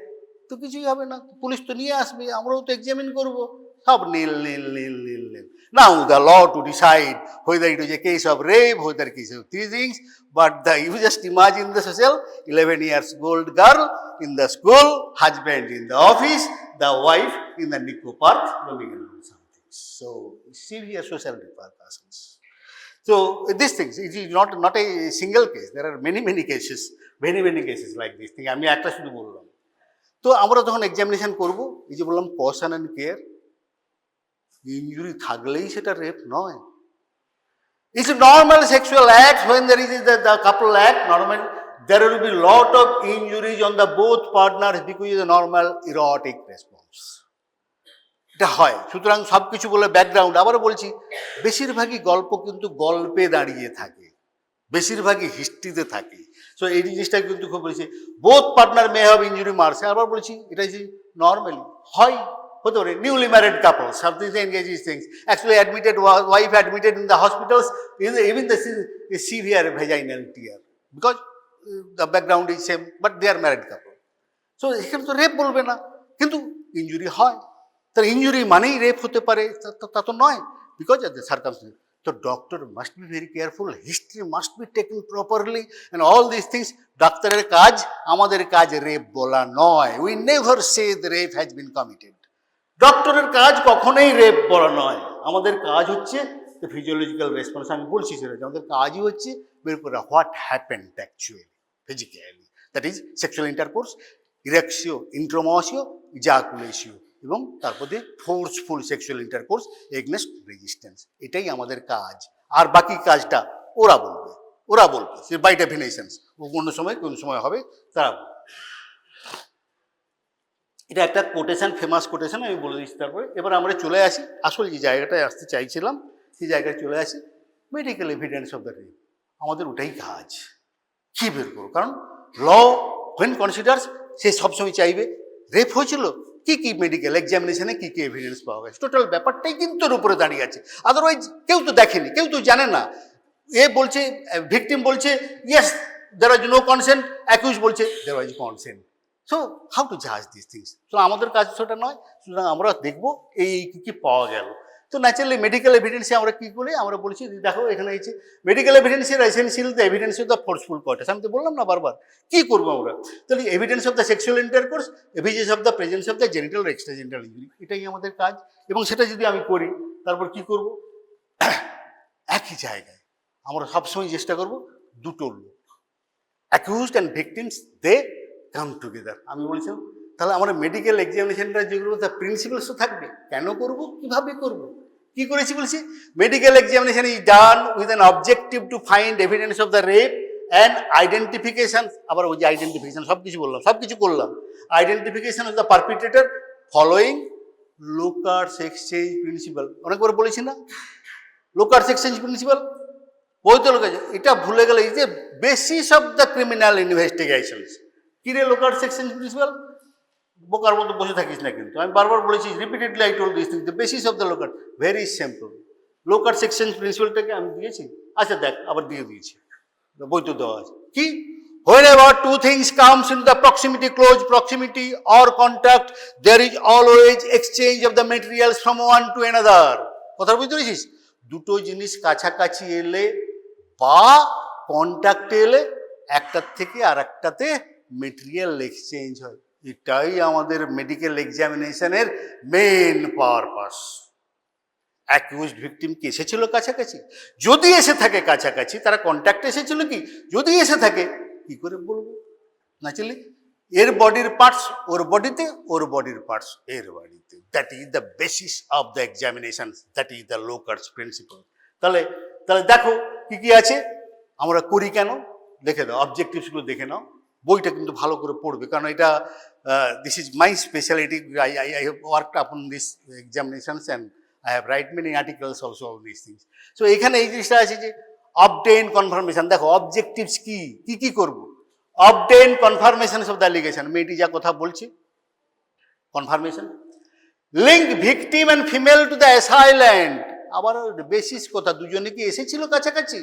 তো কিছুই হবে না, পুলিশ তো নিয়ে আসবে, আমরাও তো এক্সামিন করবো, সব নীল নীল নীল নীল নীল। Now the law to decide whether it was a case of rape, whether it is of these things, but you just imagine the social 11 years old girl in the school, husband in the office, the wife in the Nico Park roaming around something. So serious social repercussions. So these things, it is not a single case, there are many cases, many cases like this thing. আমি একটা শুধু বললাম। তো আমরা যখন examination করবো, এই যে বললাম কশন অ্যান্ড কেয়ার, ইঞ্জুরি থাকলেই সেটা রেপ নয়। It's a normal sexual act. When there is the couple act, normal, there will be lot of injuries on the both partners because of the normal erotic response. এটা হয়। সুতরাং সব কিছু বলে background, আবার বলছি বেশিরভাগই গল্প কিন্তু গল্পে দাঁড়িয়ে থাকে, বেশিরভাগই হিস্ট্রিতে থাকে। সো এই জিনিসটা কিন্তু খুব বলেছি, both partner may have injury marks, আবার বলছি এটা যে নর্মালি হয়, হতে পারে newly married couple, something engage these things, actually admitted, wife admitted in the hospitals, even the severe vaginal tear, because the background is same, but they are married couple. So এখানে তো rape বলবে না, কিন্তু injury হয়, তার injury মানেই rape হতে পারে তা তো নয়, বিকজ অফ দ্য সার্কামস্টেন্স। তো doctor must be very careful, history must be taken properly and all this things. ডাক্তারের কাজ, আমাদের কাজ রেপ বলা নয়, we never say the rape has been committed. ডক্টরের কাজ কখনোই রেপ বলা নয়, আমাদের কাজ হচ্ছে দ্য ফিজিওলজিক্যাল রেসপন্স। আমি বলছি সেটা, আমাদের কাজই হচ্ছে বের করে what happened actually physically, that is sexual intercourse, erectio, intromissio, ejaculatio, এবং তারপরে forceful sexual intercourse against resistance. এটাই আমাদের কাজ, আর বাকি কাজটা ওরা বলবে সে বাই ডেফিনেশনস, অন্য সময় কোন সময় হবে তারা। এটা একটা কোটেশন, ফেমাস কোটেশন, আমি বলে দিচ্ছি। তারপরে এবার আমরা চলে আসি আসলে যে জায়গাটায় আসতে চাইছিলাম, সেই জায়গায় চলে আসি medical evidence of the rape. আমাদের ওটাই কাজ, কী বের করবো, কারণ ল হোয়েন কনসিডার্স, সে সবসময় চাইবে রেপ হয়েছিল, কি মেডিকেল এক্সামিনেশনে কি এভিডেন্স পাওয়া গেছে, টোটাল ব্যাপারটাই কিন্তু ওর উপরে দাঁড়িয়ে আছে। আদারওয়াইজ কেউ তো দেখেনি, কেউ তো জানে না, এ বলছে, ভিকটিম বলছে yes there was no consent, accused বলছে there was consent. So how to জাজ দিস থিংস? তো আমাদের কাজ সেটা নয়, সুতরাং আমরা দেখবো এই কী পাওয়া গেল। তো ন্যাচারালি মেডিকেল এভিডেন্সে আমরা কী করি, আমরা বলছি দেখো এখানে হয়েছে মেডিকেল এভিডেন্সের essential the evidence of the forceful coitus. আমি তো বললাম না বারবার, কী করবো আমরা, তাহলে evidence of the sexual intercourse, evidence of the presence of the genital or extragenital injury, এটাই আমাদের কাজ। এবং সেটা যদি আমি করি, তারপর কি করব, একই জায়গায় আমরা সবসময় চেষ্টা করব দুটো লোক, accused and victims, they come together. আমি বলেছিলাম তাহলে আমরা মেডিকেল এক্সামিনেশনটা যেগুলো তার প্রিন্সিপালস তো থাকবে, কেন করব, কিভাবে করব, কি করেছি বলছি, medical examination is done with an objective to find evidence of the rape and identification. আবার ওই যে আইডেন্টিফিকেশন, সব কিছু বললাম, সব কিছু করলাম। Identification of the perpetrator following Locard's exchange principle. অনেকবার বলেছি না, লোকার্স এক্সচেঞ্জ প্রিন্সিপাল, বই তো লোক আছে, এটা ভুলে গেলে এই যে basis of the criminal investigations. কি রে লোকার্স এক্সচেঞ্জ প্রিন্সিপাল, বোকার মতো বসে থাকিস না, কিন্তু আমি বারবার বলেছি, repeatedly I told this thing, the basis of the Locard, very simple. Locard's exchange প্রিন্সিপালটাকে আমি দিয়েছি, আচ্ছা দেখ আবার দিয়ে দিয়েছি, বই তো দেওয়া আছে। কি, whenever two things comes into the proximity, close proximity or contact, there is always exchange of the materials from one to another. কথা বুঝতে পেরেছিস, দুটো জিনিস কাছাকাছি এলে বা কন্ট্যাক্টে এলে একটার থেকে আর একটাতে মেটেরিয়াল এক্সচেঞ্জ হয়। এটাই আমাদের মেডিকেল এক্সামিনেশনের মেন পারপাস। অ্যাকিউজড ভিকটিম কি এসেছিল কাছাকাছি? যদি এসে থাকে কাছাকাছি, তারা কন্ট্যাক্টে এসেছিল কি? যদি এসে থাকে, কি করে বলবো? ন্যাচুরালি এর বডির পার্টস ওর বডিতে, ওর বডির পার্টস এর বডিতে। That is the basis of the examination, that is the Locard's principle. তাহলে তাহলে দেখো কি কি আছে, আমরা করি কেন, দেখে দাও, অবজেক্টিভসগুলো দেখে নাও। বইটা কিন্তু ভালো করে পড়বে, কারণ এটা this is my speciality. I have worked upon this examinations and I have write many articles also on these things. So এখানে এই জিনিসটা আছে যে obtain confirmation। দেখো অবজেক্টিভস কি কি কি করবো, obtain confirmations of the allegation, মেয়েটি যা কথা বলছে confirmation. Link victim and female to the assailant, আবার বেসিস কথা, দুজনে কি এসেছিল কাছাকাছি,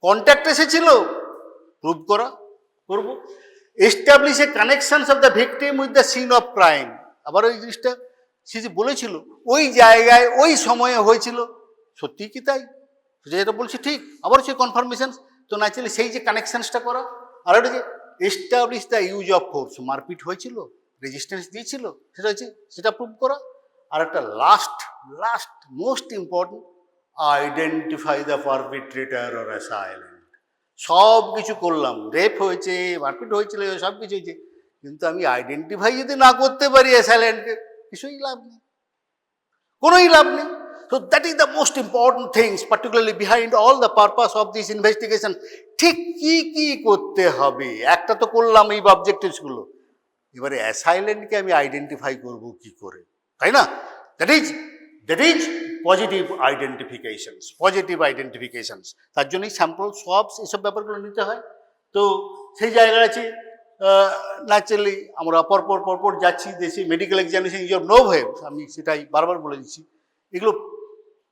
কন্ট্যাক্ট এসেছিল, প্রুভ করা করব। Establish a connections of the victim with the scene of crime, আবার ওই জিনিসটা সে যে বলেছিল ওই জায়গায় ওই সময়ে হয়েছিল, সত্যি কি তাই, যেটা বলছি ঠিক, আবার সে কনফার্মেশন। তো ন্যাচারালি সেই যে কানেকশনসটা করা, আর ওটা যে establish the use of force, মারপিট হয়েছিল, রেজিস্ট্যান্স দিয়েছিল, সেটা হচ্ছে সেটা প্রুভ করা। আর একটা last most important, identify the perpetrator or assailant. সব কিছু করলাম, রেপ হয়েছে, মারপিট হয়েছিল, সব কিছু হয়েছে, কিন্তু আমি আইডেন্টিফাই যদি না করতে পারি অ্যাসাইলেন্টকে, কিছুই লাভ নেই, কোনোই লাভ নেই। So that is the most important things, particularly behind all the purpose of this investigation. ঠিক কি কি করতে হবে, একটা তো করলাম এই অবজেক্টিভসগুলো, এবারে অ্যাসাইলেন্টকে আমি আইডেন্টিফাই করব কি করে, তাই না? That is positive identifications. তার জন্যই স্যাম্পল, সোয়াবস, এসব ব্যাপারগুলো নিতে হয়। তো সেই জায়গা আছে, ন্যাচারালি আমরা পরপর যাচ্ছি দেশে, medical examination is no way, আমি সেটাই বারবার বলে দিচ্ছি, এগুলো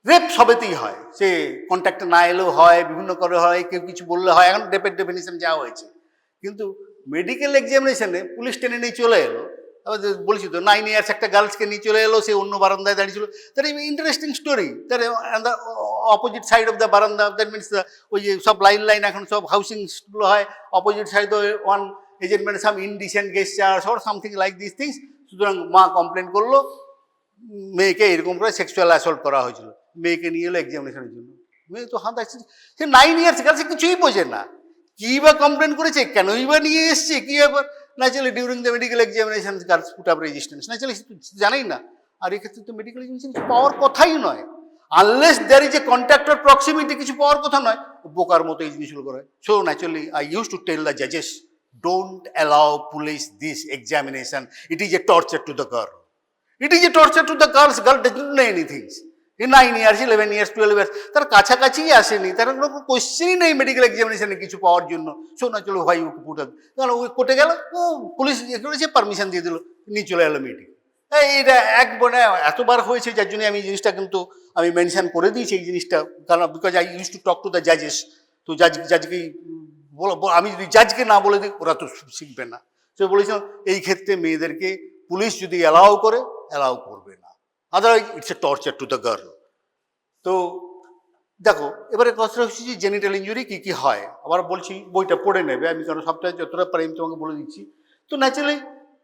রেপ সবেতেই হয়, সে কন্ট্যাক্টে না এলেও হয়, বিভিন্ন করে হয়, কেউ কিছু বললে হয়, এখন রেপের ডেফিনিশন যাওয়া হয়েছে। কিন্তু মেডিকেল এক্সামিনেশনে পুলিশ টেনে নিয়ে চলে এলো, বলছি তো 9 ইয়ার্স একটা গার্লসকে নিয়ে চলে এলো, সে অন্য বারান্দায় দাঁড়িয়েছিল, that is interesting story. That opposite side of the বারান্দা, দ্যাট মিনস ওই যে সব লাইন এখন সব হাউসিংগুলো হয়, অপোজিট সাইড ওয়ান এজেন্ট মানে some indecent gestures or something like this things. সুতরাং মা কমপ্লেন করলো, মেয়েকে এরকম করে সেক্সুয়াল অ্যাসল্ট করা হয়েছিল, মেয়েকে নিয়ে এলো এক্সামিনেশনের জন্য, মেয়ে তো হাত আসছে, সে 9 ইয়ার্স গার্লস, কিছুই বোঝে না, কী বা কমপ্লেন করেছে, কেনই বা নিয়ে এসছে, কী ব্যাপার। Naturally during the medical examination girls put up resistance, naturally জানেই না। আর এক্ষেত্রে তো মেডিকেল এক্সামিনেশন পাওয়ার কথাই নয়, unless there is a contact or proximity, কিছু পাওয়ার কথা নয়, বোকার মতো এই জিনিসগুলো করে। So naturally I use to tell the জাজেস, don't allow police this examination, it is a torture to the girl. It is a torture to the girls. Girl doesn't know anything. In 9 years, 11 years, 12 years, তার কাছাকাছি আসেনি, তার কোনো কোয়েশ্চেনই নেই medical এক্সামিনেশনে কিছু পাওয়ার জন্য। শোনা চলো ভাই ওকে পুট, কারণ ওই কোর্টে গেল, ও পুলিশ করেছে, পারমিশন দিয়ে দিল, নিয়ে চলে এলো মেয়েটি। এইটা এতবার হয়েছে, যার জন্য আমি এই জিনিসটা কিন্তু আমি মেনশন করে দিয়েছি এই জিনিসটা, কারণ because I use to talk to the জাজেস। তো জাজকেই আমি যদি জাজকে না বলে দিই, ওরা তো শিখবে না। তো বলেছিলাম এই ক্ষেত্রে মেয়েদেরকে পুলিশ যদি অ্যালাউ করে, অ্যালাউ করবে না, otherwise it's a torture to the girl. তো দেখো এবারে কথা হচ্ছে যে জেনিটাল ইঞ্জুরি কী কী হয়, আবার বলছি বইটা পড়ে নেবে, আমি কারণ সবটা যতটা পারি আমি তোমাকে বলে দিচ্ছি। তো ন্যাচারালি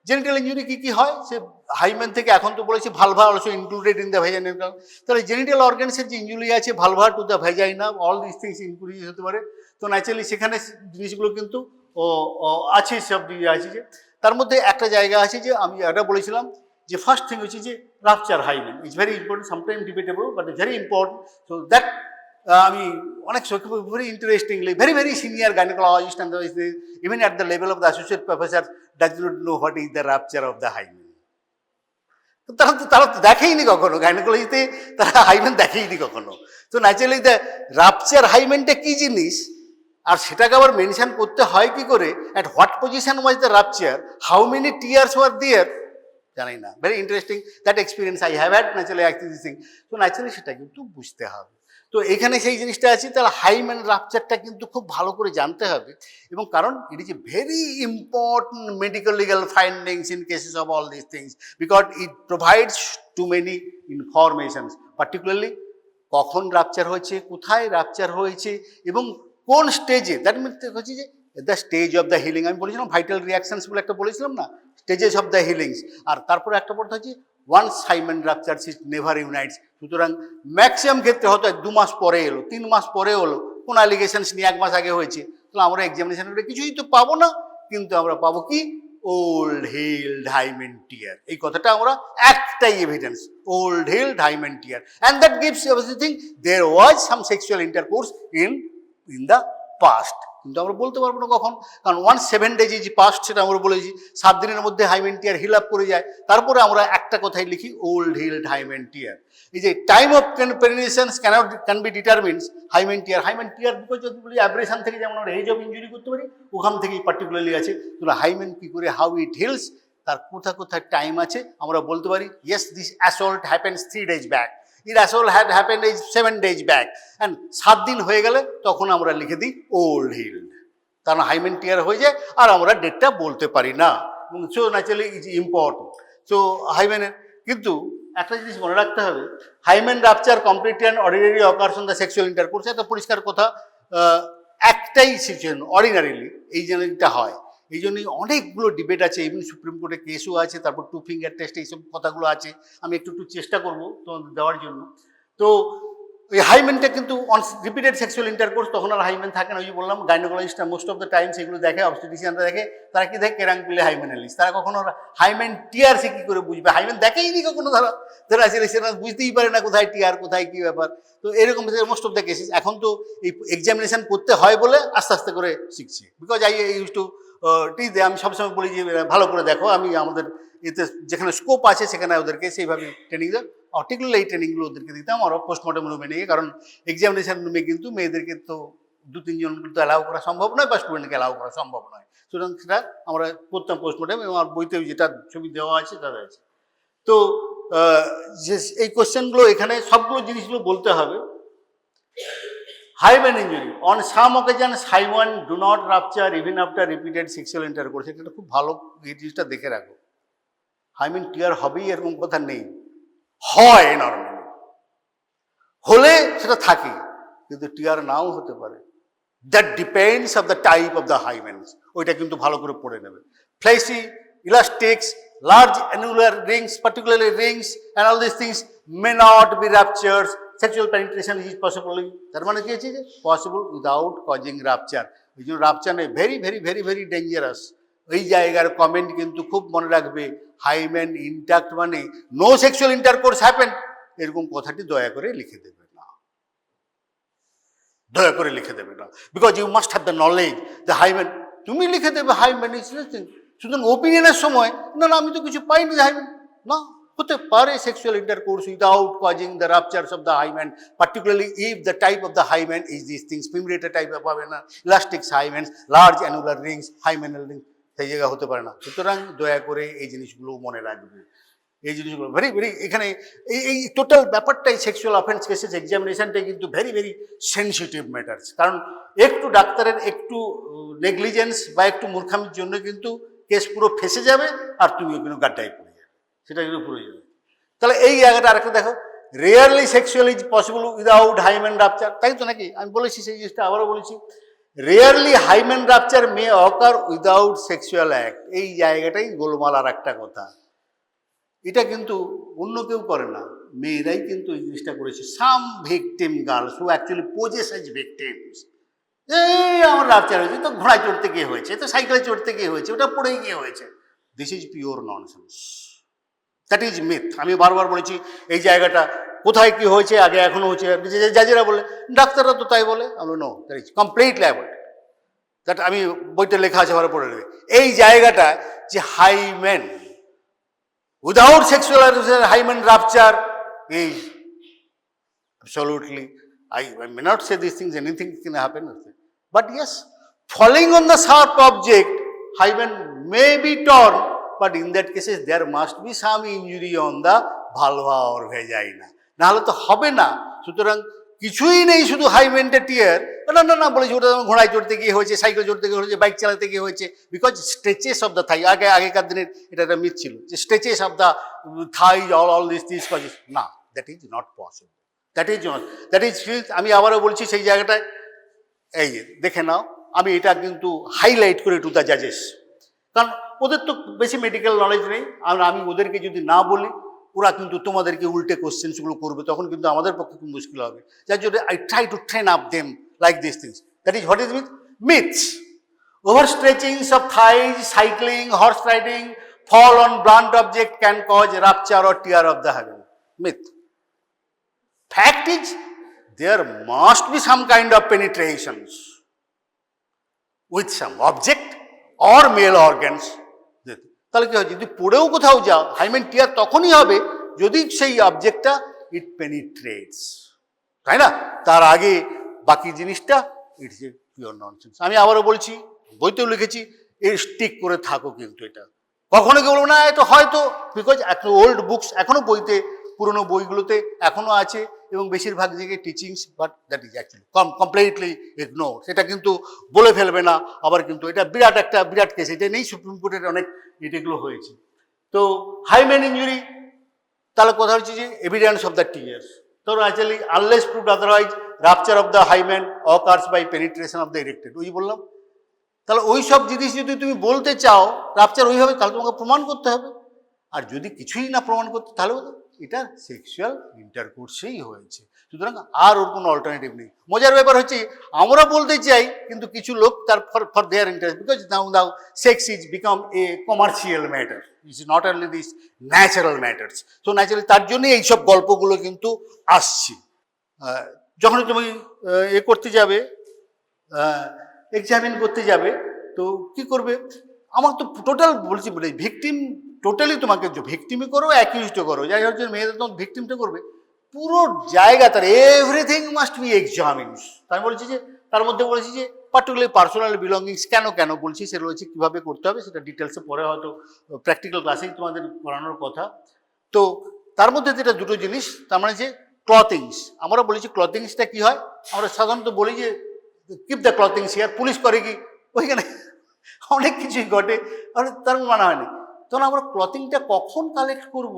জেনিটাল ইঞ্জুরি কী কী হয়, সে হাইমেন থেকে এখন তো বলেছি vulva also included in the vaginal, তাহলে জেনিটাল অর্গানসের যে ইঞ্জুরি আছে, vulva to the vagina, all this things include হতে পারে। তো ন্যাচারালি সেখানে জিনিসগুলো কিন্তু আছে, সব দিকে আছে। যে তার মধ্যে একটা জায়গা আছে যে আমি এটা বলেছিলাম যে ফার্স্ট থিং হচ্ছে যে rupture hymen, it's very important, sometime debatable but it's very important. So that আমি অনেক very interestingly, very senior gynaecologist and even at the level of the associate professor does not know what is the rupture of the hymen. তো তারা তো দেখেইনি কখনো, গাইনোকোলজিতে তারা hymen দেখেইনি কখনো। তো ন্যাচারালি দ্য রাপচার হাইমেনটা কী জিনিস, আর সেটাকে আবার মেনশন করতে হয় কি করে, at what position was the rupture, how many tears were there, জানি না। Very interesting that experience I have had naturally this thing. তো ন্যাচারালি সেটা কিন্তু বুঝতে হবে। তো এখানে সেই জিনিসটা আছে, তাহলে হাইমেন রাপচারটা কিন্তু খুব ভালো করে জানতে হবে, এবং কারণ it is a very important medical legal findings in cases of all this things, because it provides too many informations, particularly কখন রাপচার হয়েছে, কোথায় রাপচার হয়েছে, এবং কোন স্টেজে, দ্যাট মিনস হচ্ছে যে the stage of the healing, আমি বলেছিলাম ভাইটাল রিয়াকশনস বলে একটা বলেছিলাম না, স্টেজেস অফ দ্য হিলিংস। আর তারপরে একটা পড়তে হচ্ছে once hymen ruptures it never unites, তো সুতরাং ম্যাক্সিমাম ক্ষেত্রে হয়তো 2 মাস পরে এলো, 3 মাস পরে হলো, কোনো অ্যালিগেশনস নিয়ে 1 মাস আগে হয়েছে, তাহলে আমরা এক্সামিনেশন করে কিছুই তো পাবো না, কিন্তু আমরা পাবো কি ওল্ড হিল্ড হাইমেন টিয়ার। এই কথাটা আমরা একটাই evidence, old healed hymen tear, and that gives everything there was some sexual intercourse in the past. কিন্তু আমরা বলতে পারবো না কখন, কারণ 7 days ইজ পাস্ট, সেটা আমরা বলেছি 7 দিনের মধ্যে হাইমেন টিয়ার হিল আপ করে যায়। তারপরে আমরা একটা কথাই লিখি ওল্ড হিল্ড হাইমেন টিয়ার। এই যে time of penetrations can be determines hymen tear because যদি বলি অ্যাব্রেশন থেকে যেমন আমরা এজ অফ ইনজুরি করতে পারি, ওখান থেকেই পার্টিকুলারলি আছে। তাহলে হাইমেন কি করে, হাউ ইট হিলস, তার কোথায় কোথায় টাইম আছে আমরা বলতে পারি। Yes, this assault happens 3 days back, it assault had happened 7 days back, and 7 দিন হয়ে গেলে তখন আমরা লিখে দিই ওল্ড হিল্ড, তার হাইমেন টিয়ার হয়ে যায়, আর আমরা ডেটটা বলতে পারি না। So naturally is important. সো হাইমেনের কিন্তু একটা জিনিস মনে রাখতে হবে, hymen rupture complete and ordinary occurs on the sexual intercourse, এটা পরিষ্কার কথা, একটাই সিচুয়েশন অর্ডিনারিলি এই জিনিসটা হয়। এই জন্যই অনেকগুলো ডিবেট আছে, ইভেন সুপ্রিম কোর্টে কেসও আছে, তারপর 2 finger টেস্ট, এইসব কথাগুলো আছে, আমি একটু চেষ্টা করবো তোমাদের দেওয়ার জন্য। তো এই হাইমেনটা কিন্তু অন রিপিটেড সেক্সুয়াল ইন্টারকোর্স, তখন আর হাইমেন থাকে না। ওই যে বললাম গাইনোকোলজিস্টরা মোস্ট অফ দ্য টাইমস এগুলো দেখে, অবস্টেট্রিশিয়ানরা দেখে, তারা কি দেখে কেরাঙ্কুলে হাইমেনালিস, তারা কখনো হাইমেন টিয়ার সে কি করে বুঝবে, হাইমেন দেখেই নি কখনো, তারা সেরা বুঝতেই পারে না কোথায় টিয়ার কোথায় কি ব্যাপার। তো এরকম মোস্ট অফ দ্য কেসেস এখন তো এই এক্সামিনেশন করতে হয় বলে আস্তে আস্তে করে শিখছি, because I use to teach they. আমি সবসময় বলি যে ভালো করে দেখো, আমি আমাদের এতে যেখানে স্কোপ আছে সেখানে ওদেরকে সেইভাবে ট্রেনিং দেয়, পার্টিকুলার এই ট্রেনিংগুলো ওদেরকে দিতাম, আর পোস্টমর্টম রুমে নিয়ে, কারণ এক্সামিনেশন রুমে কিন্তু মেয়েদেরকে তো 2-3 জন তো অ্যালাউ করা সম্ভব নয়, বা স্টুডেন্টকে অ্যালাউ করা সম্ভব নয়, সুতরাং সেটা আমরা করতাম পোস্টমর্টম, এবং আমার বইতেও যেটা ছবি দেওয়া আছে তাদের আছে। তো যে এই কোশ্চেনগুলো এখানে সবগুলো জিনিসগুলো বলতে হবে। Hymen injury on some occasions hymen do not rupture even after repeated sexual intercourse, এটা খুব ভালো এই জিনিসটা দেখে রাখো। হাইমেন টিয়ার হবেই এরকম কথা নেই, হয় নর্মালি, হলে সেটা থাকে, কিন্তু টিয়ার নাও হতে পারে। That depends of the type of the hymens, ওইটা কিন্তু ভালো করে পড়ে নেবে। ফ্লেসি, ইলাস্টিক্স, large annular rings, particularly rings and all these things may not be ruptures. Sexual penetration is possible, তার মানে কি আছে যে পসিবল উইদাউট কজিং রাপচার। এই জন্য রাপচার নেই, very very very very dangerous. এই জায়গার কমেন্ট কিন্তু খুব মনে রাখবে, হাইমেন ইন্ট্যাক্ট মানে নো সেক্সুয়াল ইন্টারকোর্স হ্যাপেন, এরকম কথাটি দয়া করে লিখে দেবে না, দয়া করে লিখে দেবে না, because you must have the knowledge the hymen. তুমি লিখে দেবে হাইমেন ইজ নাথিং, সুতরাং ওপিনিয়নের সময় না না আমি তো কিছু পাইনি হাইমেন, না হতে পারে sexual intercourse without causing the ruptures of the hymen, particularly if the type of the hymen is this things, fimbriated type পাবে না, elastics hymens, large annular rings, hymenal rings, সেই জায়গা হতে পারে না। সুতরাং দয়া করে এই জিনিসগুলো মনে রাখবে, এই জিনিসগুলো ভেরি ভেরি এখানে এই টোটাল ব্যাপারটাই সেক্সুয়াল অফেন্স কেসেস এক্সামিনেশনটাই কিন্তু ভেরি ভেরি সেন্সিটিভ ম্যাটার্স, কারণ একটু ডাক্তারের একটু নেগলিজেন্স বা একটু মূর্খামির জন্য কিন্তু কেস পুরো ফেসে যাবে, আর তুমিও কিন্তু গাড্ডায় পড়ে যাবে, সেটা কিন্তু পুরো যাবে। তাহলে এই জায়গাটা আরেকটা দেখো, rarely sexual is possible without hymen rupture, তাই তো নাকি? আমি বলেছি সেই জিনিসটা, আবারও বলেছি, রেয়ারলি হাইমেন রাপচার মে অকার উইদাউট সেক্সুয়াল অ্যাক্ট। এই জায়গাটাই গোলমাল আর একটা কথা, এটা কিন্তু অন্য কেউ করে না, মেয়েরাই কিন্তু এই জিনিসটা করেছে। Some victim girls who actually poses as victims, এই আমার রাপচার হয়েছে তো ঘোড়ায় চড়তে গিয়ে হয়েছে, তো সাইকেলে চড়তে গিয়ে হয়েছে, ওটা পড়ে গিয়ে হয়েছে। This is pure nonsense, that is myth. আমি বারবার বলেছি এই জায়গাটা কোথায় কি হয়েছে, আগে এখনো হচ্ছে, জাজেরা বলে, ডাক্তাররা তো তাই বলে, আমরা no, that is completely avoid. That আমি বইটা লেখা আছে, ভালো পড়ে নেবে এই জায়গাটা, যে hymen without sexual hymen rupture is absolutely, I may not say these things, anything can happen, but yes, falling on the sharp object, hymen may be torn, but in that cases there must be some injury on the vulva or vagina, না হলে তো হবে না। সুতরাং কিছুই নেই, শুধু হাইমেনটা টিয়ার, না না না বলেছি ওটা ঘোড়ায় চড়তে গিয়ে হয়েছে, সাইকেল চড়তে গিয়ে হয়েছে, বাইক চালাতে গিয়ে হয়েছে, because stretches of the thigh, আগেকার দিনের এটা একটা মিথ ছিল যে stretches of the thigh all this causes, না, that is not possible, that is not, that is. আমি আবারও বলছি সেই জায়গাটায়, এই দেখে নাও, আমি এটা কিন্তু হাইলাইট করে টু দ্য জাজেস, কারণ ওদের তো বেশি মেডিকেল নলেজ নেই, আর আমি ওদেরকে যদি না বলি ওরা কিন্তু তোমাদেরকে উল্টে কোশ্চেন্সগুলো করবে, তখন কিন্তু আমাদের পক্ষে খুব মুশকিল হবে। যার জন্য I try to train up them like this things. That is what is myths. Overstretchings of thighs, cycling, horse riding, fall on blunt object can cause rupture or tear of the hymen. Myth. Fact is, there must be some kind of penetrations with some object or male organs. তাহলে কি হয়, যদি পড়েও কোথাও যাও hymen টিয়ার তখনই হবে যদি সেই অবজেক্টটা ইট পেনিট্রেটস, তাই না? তার আগে বাকি জিনিসটা ইটস এ পিওর ননসেন্স। আমি আবারও বলছি, বইতেও লিখেছি, এর স্টিক করে থাকো, কিন্তু এটা কখনো কি বলবো না এটা হয়তো, বিকজ এখন ওল্ড বুকস এখনো বইতে, পুরোনো বইগুলোতে এখনো আছে এবং বেশিরভাগ জায়গায় teachings, but that is actually completely ignore. সেটা কিন্তু বলে ফেলবে না, আবার কিন্তু এটা বিরাট কেস, এটা নেই সুপ্রিম কোর্টের অনেক এগুলো হয়েছে। তো হাইমেন ইঞ্জুরি, তাহলে কথা হচ্ছে যে এভিডেন্স অফ দ্য টিয়ার্স। তো actually unless proved otherwise rupture of the hymen occurs by penetration of the erected, ওই বললাম। তাহলে ওই সব জিনিস যদি তুমি বলতে চাও রাপচার ওইভাবে, তাহলে তোমাকে প্রমাণ করতে হবে। আর যদি কিছুই না প্রমাণ করতে, তাহলে এটা সেক্সুয়াল ইন্টারকোর্সেই হয়েছে, সুতরাং আর ওর কোনো অল্টারনেটিভ নেই। মজার ব্যাপার হচ্ছে আমরা বলতে চাই, কিন্তু কিছু লোক তার for their interest, because now sex is become a commercial matter, is not only this natural matters. তো ন্যাচারালি তার জন্যই এইসব গল্পগুলো কিন্তু আসছে। যখন তুমি এ করতে যাবে, এক্সামিন করতে যাবে, তো কি করবে, আমার তো টোটাল বলছি ভিকটিম, টোটালি তোমাকে ভিকটিমই করো, অ্যাকিউজড করো, যাই হচ্ছে মেয়েদের তোমার ভিকটিমটা করবে, পুরো জায়গা তার এভরিথিং মাস্ট বি এক্সামিনড। তাই বলছি যে তার মধ্যে বলেছি যে পার্টিকুলারলি পার্সোনাল বিলঙ্গিংস কেন বলছি, সে রয়েছে কীভাবে করতে হবে, সেটা ডিটেলসে পরে হয়তো প্র্যাকটিক্যাল ক্লাসেই তোমাদের করানোর কথা। তো তার মধ্যে যেটা দুটো জিনিস, তার মানে যে ক্লথিংস, আমরা বলেছি ক্লথিংসটা কী হয়, আমরা সাধারণত বলি যে কিপ দ্য ক্লথিংস হিয়ার, পুলিশ করে কি ওইখানে অনেক কিছুই ঘটে, তার মানে হয়নি। তখন আমরা ক্লথিংটা কখন কালেক্ট করব,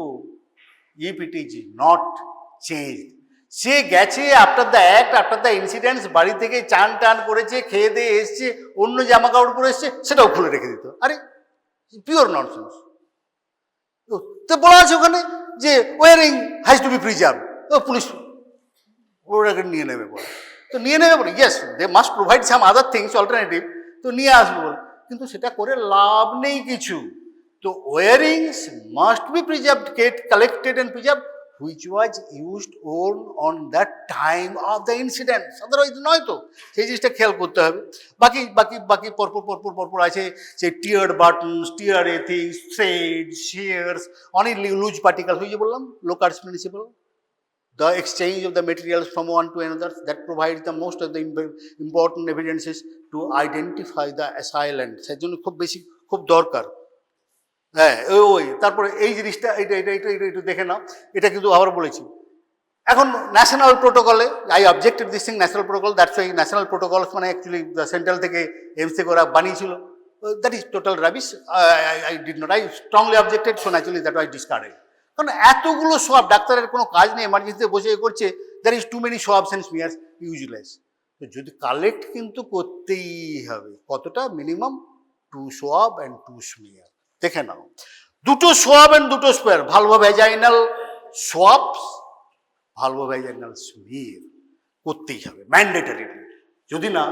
if it is not change. সে গেছে after the act, after the incidents, বাড়ি থেকে চান টান করেছে, খেয়ে দিয়ে এসছে, অন্য জামা কাপড় পরে এসছে, সেটাও খুলে রেখে দিত। আরে পিওর ননসেন্স। তো বলা আছে ওখানে যে wearing has to be preserve, police ওটাকে নিয়ে নেবে বলে, তো নিয়ে নেবে বলে, yes they must provide some other things alternative, তো নিয়ে আসবে বলে, কিন্তু সেটা করে লাভ নেই কিছু। তো wearings must be preserved, collected and preserved which was used on that time of the incident, otherwise নয়। তো সেই জিনিসটা খেয়াল করতে হবে। বাকি বাকি বাকি পরপর আছে যে টিয়ার্ড বাটনস, টিয়ার থিংস, থ্রেড, শেয়ার্স, অনেক লুজ পার্টিকেলস, ওই যে বললাম লোকার্স principal, the exchange of the materials from one to another, that provides the most of the important evidences to identify the assailant, সেই জন্য খুব দরকার। হ্যাঁ ওই তারপরে এই জিনিসটা এটা একটু দেখে নাও, এটা কিন্তু আবার বলেছি। এখন ন্যাশনাল প্রোটোকলে, I objected this thing national protocol, that's why national protocols মানে অ্যাকচুয়ালি সেন্ট্রাল থেকে এমস থেকে ওরা বানিয়েছিল, that is total rubbish, I did not, I strongly objected, so naturally that why discarded. কারণ এতগুলো সোয়াব, ডাক্তারের কোনো কাজ নেই, এমার্জেন্সিতে বসে করছে, there is too many swabs and smears, useless. তো যদি কালেক্ট কিন্তু করতেই হবে, কতটা, মিনিমাম 2 সোয়াব অ্যান্ড 2 স্মিয়ার। দেখে নাও, 2 swab and 2 spare, vulvo vaginal swabs, vulvo vaginal smear করতেই হবে ম্যান্ডেটারি। যদি না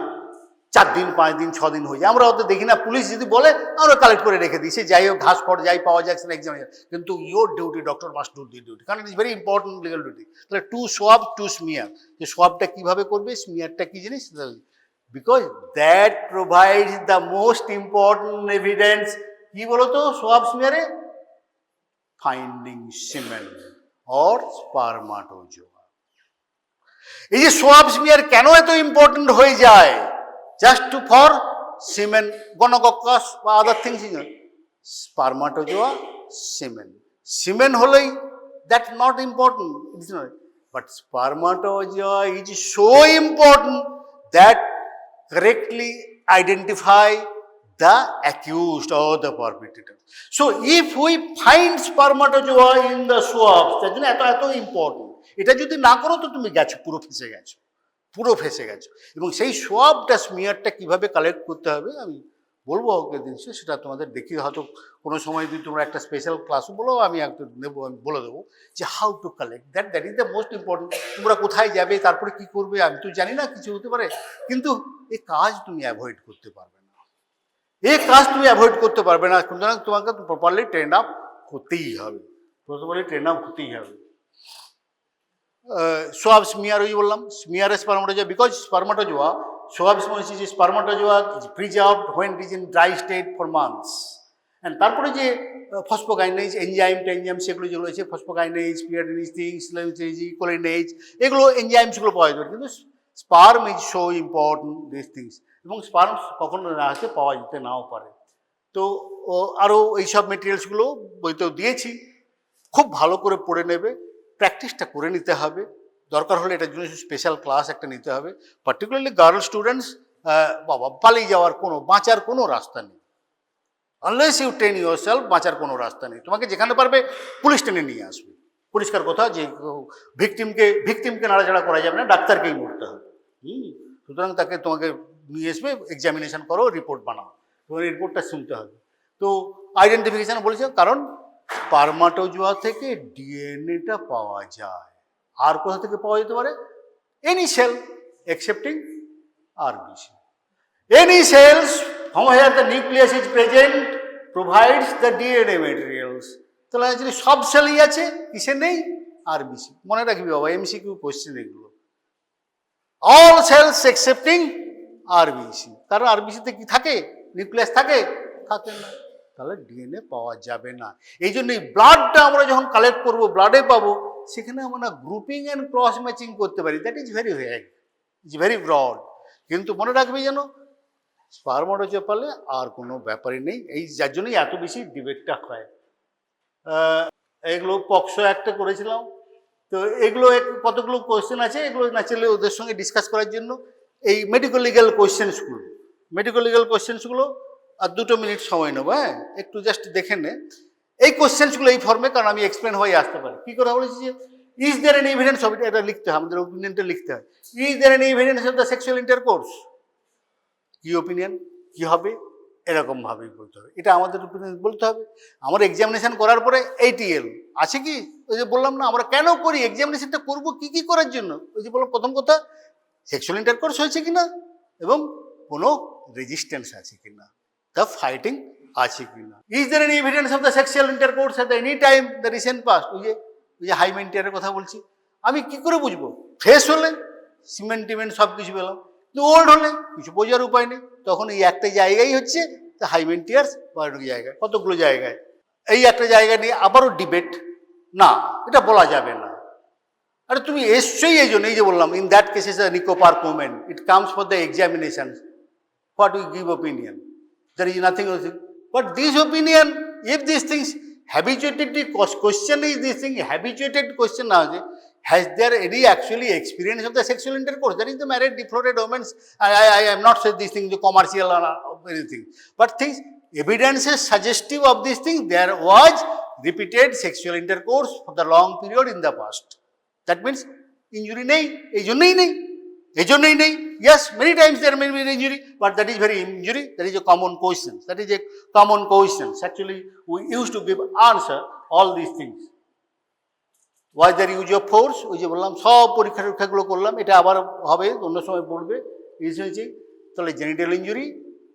4 দিন 5 দিন 6 দিন হয়ে যায়, আমরা ওদের দেখি না, পুলিশ যদি বলে আমরা কালেক্ট করে রেখে দিই, সে যাই হোক ঘাস ফট যাই পাওয়া যায় সেটা এক্সামিনেশন, কিন্তু your duty, doctor must do the duty, কারণ it is very important legal duty. তাহলে 2 সোয়াব 2 স্মিয়ার, যে সোয়াবটা কীভাবে করবে, স্মিয়ারটা কী জিনিস, because that provides the most important evidence. কি বলতো সোয়াব স্মিয়ারে, ফাইন্ডিং সিমেন অর স্পারমাটোজোয়া। এই যে সোয়াব স্মিয়ার কেন এত ইম্পর্টেন্ট হয়ে যায়, just to for semen, gonococcus বা other things, spermatozoa semen, semen হলেই that not important, it's not, but spermatozoa is so important that correctly identify the accused or the perpetrator. So if we find spermatozoa in the swabs, তার জন্য এত important. এটা যদি না করো তো তুমি গেছো, পুরো ফেসে গেছো। এবং সেই সোয়াবটা স্মিয়ারটা কিভাবে কালেক্ট করতে হবে আমি বলবো ওকে জিনিস, সেটা তোমাদের দেখি হয়তো কোনো সময় যদি তোমরা একটা স্পেশাল ক্লাসও বলো আমি একটা নেবো, আমি বলে দেবো যে how to collect that is the most important. তোমরা কোথায় যাবে, তারপরে কি করবে, আমি তো জানি না, কিছু হতে পারে, কিন্তু এই কাজ তুমি অ্যাভয়েড করতে পারবে না, এই কাজ তুমি অ্যাভয়েড করতে পারবে না, সুতরাং তোমাকে প্রপারলি ট্রেন আপ করতেই হবে, প্রপারলি ট্রেন আপ হতেই হবে। সোয়াব স্মিয়ার ওই বললাম, smear spermatozoa, because spermatozoa, swab spermatozoa preserved when it is in dry state for months. অ্যান্ড তারপরে যে ফসফোকাইনেজ এনজাইম টেনজাইম সেগুলো যেগুলো আছে, ফসফোকাইনেজ, পিয়ারিনিজ থিংস, কোলিনেজ, এগুলো এনজাইমসগুলো পাওয়া যেতে পারে, কিন্তু sperm is so important this things, এবং স্পার্ম কখনো না আসে পাওয়া যেতে নাও পারে। তো আরও এইসব মেটেরিয়ালসগুলো বইতেও দিয়েছি, খুব ভালো করে পড়ে নেবে, প্র্যাকটিসটা করে নিতে হবে, দরকার হলে এটার জন্য স্পেশাল ক্লাস একটা নিতে হবে, পার্টিকুলারলি গার্ল স্টুডেন্টস। বাবা পালিয়ে যাওয়ার কোনো, বাঁচার কোনো রাস্তা নেই, unless you train yourself, বাঁচার কোনো রাস্তা নেই। তোমাকে যেখানে পারবে পুলিশ টেনে নিয়ে আসবে, পরিষ্কার কথা, যে ভিকটিমকে নাড়াচাড়া করা যাবে না, ডাক্তারকেই মরতে হবে। সুতরাং তোমাকে নিয়ে আসবে, এক্সামিনেশন করো, রিপোর্ট বানাও, তোমার রিপোর্টটা শুনতে হবে। তো আইডেন্টিফিকেশান বলেছে, কারণ স্পারমাটোজোয়া থেকে ডিএনএটা পাওয়া যায়, আর কোথা থেকে পাওয়া যেতে পারে? Any cell excepting RBC, any cells from where the nucleus is present provides the DNA materials। তাহলে অ্যাকচুয়ালি সব সেলই আছে, কিসে নেই? আরবিসি। মনে রাখবি বাবা, এমসিকিউ কোশ্চেন এগুলো, অল সেলস এক্সেপ্টিং আরবিসি। কারণ আরবিসিতে কি থাকে? নিউক্লিয়াস থাকে? থাকে না, তাহলে ডিএনএ পাওয়া যাবে না। এই জন্যই ব্লাডটা আমরা যখন কালেক্ট করবো, ব্লাডে পাবো, সেখানে আমরা গ্রুপিং অ্যান্ড ক্রস ম্যাচিং করতে পারি, that is very vague, is very broad. কিন্তু মনে রাখবি যেন স্পারমাটোজোয়া পালে আর কোনো ব্যাপারই নেই, এই যার জন্যই এত বেশি ডিবেটটা হয়। এগুলো পক্সো একটা করেছিলাম, তো এগুলো কতগুলো কোয়েশ্চেন আছে, এগুলো ন্যাচারালি ওদের সঙ্গে ডিসকাস করার জন্য এই মেডিকেল লিগ্যাল কোয়েশ্চেন্সগুলো আর 2 মিনিট সময় নেবো। হ্যাঁ, একটু জাস্ট দেখে নে এই কোয়েশ্চেন্সগুলো এই ফর্মে, কারণ আমি এক্সপ্লেন হয়ে আসতে পারি। কী করে বলেছি যে is there any evidence of it, এটা লিখতে হয়, আমাদের ওপিনিয়নটা লিখতে হয়। Is there any evidence of the sexual intercourse, কি ওপিনিয়ন, কি হবে, এরকমভাবেই বলতে হবে, এটা আমাদের ওপিনিয়ন বলতে হবে। আমার এক্সামিনেশন করার পরে এইটিএল আছে কি, ওই যে বললাম না আমরা কেন করি এক্সামিনেশনটা, করবো কি কি করার জন্য, ওই যে বললাম প্রথম কথা, সেক্সুয়াল ইন্টারকোর্স হয়েছে কিনা এবং কোনো রেজিস্ট্যান্স আছে কিনা, দ্য ফাইটিং আছে কিনা। Is there any evidence of the sexual intercourse at any time the recent past, ওই যে হাইমেন্টিয়ারের কথা বলছি, আমি কি করে বুঝবো? ফ্রেশ হলে সিমেন্ট টিমেন্ট সব কিছু পেলাম, কিন্তু ওল্ড হলে কিছু বোঝার উপায় নেই। তখন এই একটা জায়গায় হচ্ছে হাইমেন্টিয়ার্স বা জায়গায়, কতগুলো জায়গায়, এই একটা জায়গা নিয়ে আবারও ডিবেট, না এটা বলা যাবে না। আরে তুমি এসছই এই জন্য, এই যে বললাম, in that case is a নিকোপার কোমেন, it comes for the examination, what we give opinion, there is nothing else. But this opinion, if these things habituated, question is this thing, habituated question now, has there any actually experience of the sexual intercourse? That is the married deflowered women. I am not saying these things commercial or anything, but things, evidences suggestive of these things, there was repeated sexual intercourse for the long period in the past. That means injury নেই, এই জন্যই নেই, এই জন্যই নেই। Yes, many times there may be an injury, but that is very injury, that is a common question, that is a common question. Actually, we used to give answer all these things. Why the use of force, ওই যে বললাম সব পরীক্ষাগুলো করলাম, এটা আবার হবে অন্য সময় পড়বে। ইউজ হয়েছে তাহলে genital injury,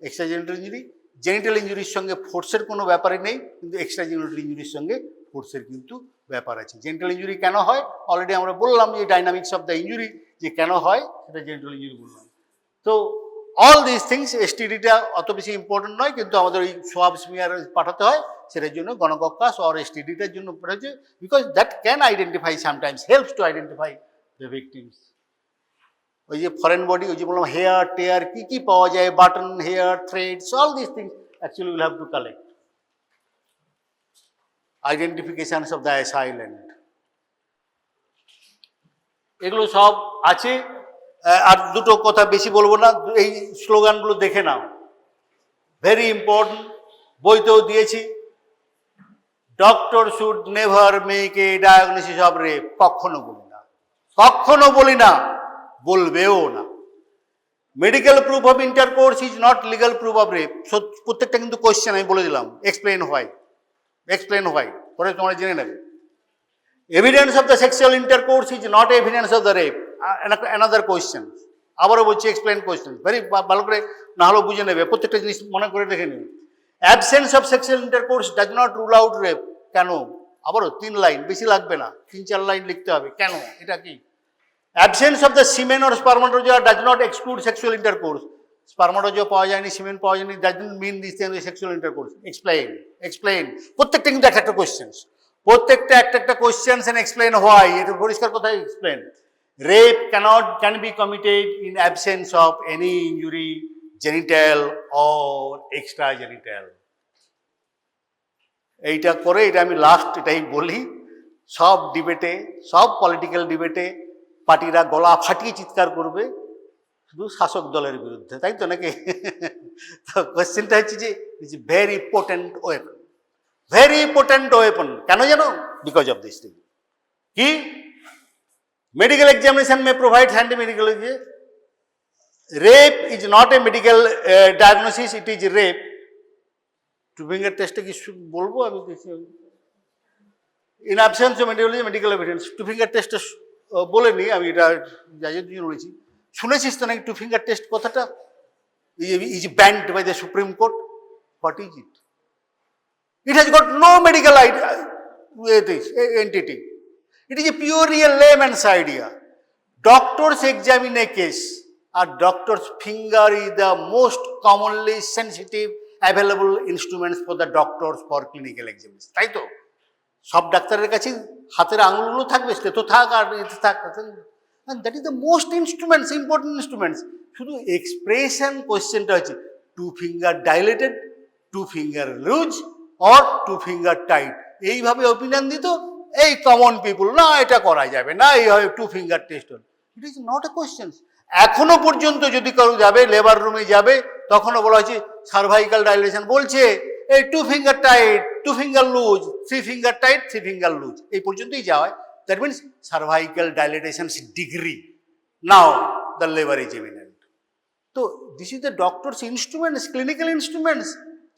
extra genital injury, genital ইঞ্জুরির সঙ্গে ফোর্সের কোনো ব্যাপারই নেই, কিন্তু এক্সট্রা জেনিটাল ইঞ্জুরির সঙ্গে ফোর্সের কিন্তু ব্যাপার আছে। জেনিটাল ইঞ্জুরি কেন হয় অলরেডি আমরা বললাম, যে ডাইনামিক্স অফ দ্য ইঞ্জুরি যে কেন হয় সেটা জেনিটাল ইঞ্জুরি বললাম। তো অল দিস থিংস, এসটিডিটা অত বেশি ইম্পর্টেন্ট নয়, কিন্তু আমাদের ওই সোয়াব স্মিয়ার পাঠাতে হয়, সেটার জন্য গণকক্কাস আর এসটিডিটার জন্য পাঠাচ্ছে, because that can identify, sometimes helps to identify the victims. ওই যে ফরেন বডি, ওই যে বললাম হেয়ার টেয়ার কী কী পাওয়া যায়, button, hair, threads, all this things actually will have to collect. Identifications of the assailant, এগুলো সব আছে। আর দুটো কথা বেশি বলবো না, এই স্লোগানগুলো দেখে নাও, ভেরি ইম্পর্টেন্ট, বইতেও দিয়েছি। Doctor should never make a diagnosis of rape, কখনো বলি না, কখনো বলি না, বলবেও না। Medical proof of intercourse is not legal proof of rape. প্রত্যেকটা কিন্তু কোয়েশ্চেন আমি বলে দিলাম, এক্সপ্লেন হোয়াই, পরে তোমরা জেনে নেবে। Evidence of the sexual intercourse is not evidence of the rape, another question. আবারও বলছি এক্সপ্লেন কোয়েশ্চেন, ভেরি ভালো করে না হলেও বুঝে নেবে, প্রত্যেকটা জিনিস মনে করে রেখে নেবে। Absence of sexual intercourse does not rule out rape. কেন? আবারও 3 লাইন, বেশি লাগবে না, 3-4 লাইন লিখতে হবে। কেন? এটা কি? Absence of the semen or spermatozoa does not exclude sexual intercourse. Spermatozoa পাওয়া যায়নি, সিমেন পাওয়া যায়নি, doesn't mean this sexual intercourse. Explain. প্রত্যেকটা কিন্তু একটা কোয়েশ্চেন, প্রত্যেকটা একটা কোয়েশ্চেন এন্ড এক্সপ্লেন হোয়াই। এটা পরিষ্কার কথাই explain. Rape can be committed in absence of any injury, genital or extra genital. এইটা করে, এটা আমি লাস্ট এটাই বলি, সব ডিবেটে, সব পলিটিক্যাল ডিবেটে পার্টিরা গলা ফাটিয়ে চিৎকার করবে শুধু শাসক দলের বিরুদ্ধে, তাই তো নাকি? তো কোয়েশ্চেনটা হচ্ছে যে is very potent weapon, very potent weapon. কেন জানো? Because of this thing. কি? Medical examination may provide hand medical. Rape is not a medical diagnosis, it is rape. Two finger টেস্টে কি বলবো আমি? In absence of medical evidence. Two finger টেস্টে বলেনি, আমি এটা যাই বলেছি। শুনেছিস তো নাকি টু ফিঙ্গার টেস্ট কথাটা? Is banned by the supreme court. What is it? It has got no medical entity. It is a purely a layman's idea. Doctors examine a case, and doctor's finger is the most commonly sensitive available instruments for the doctors for clinical examination. তাই তো? সব ডাক্তারের কাছে হাতের আঙুলগুলো থাকবে, stetho থাক আর এতে থাক, and that is the most instruments, important instruments. শুধু এক্সপ্রেশন কোয়েশ্চেনটা হচ্ছে two finger dilated, two finger loose or two finger tight. এইভাবে ওপিনিয়ন দিত এই কমন পিপুল, না এটা করা যাবে না, এইভাবে টু ফিঙ্গার টেস্ট হল। ইট ইজ নট এ কোয়েশ্চেন। এখনো পর্যন্ত যদি কেউ যাবে, লেবার রুমে যাবে, তখনও বলা হচ্ছে সার্ভাইকাল ডাইলেশন, বলছে এই two finger tight, two finger loose, 3 finger tight, 3 finger loose, এই পর্যন্তই যাওয়া হয়। That means cervical dilatation degree. Now the labour is imminent. তো this is the doctors instruments, clinical instruments.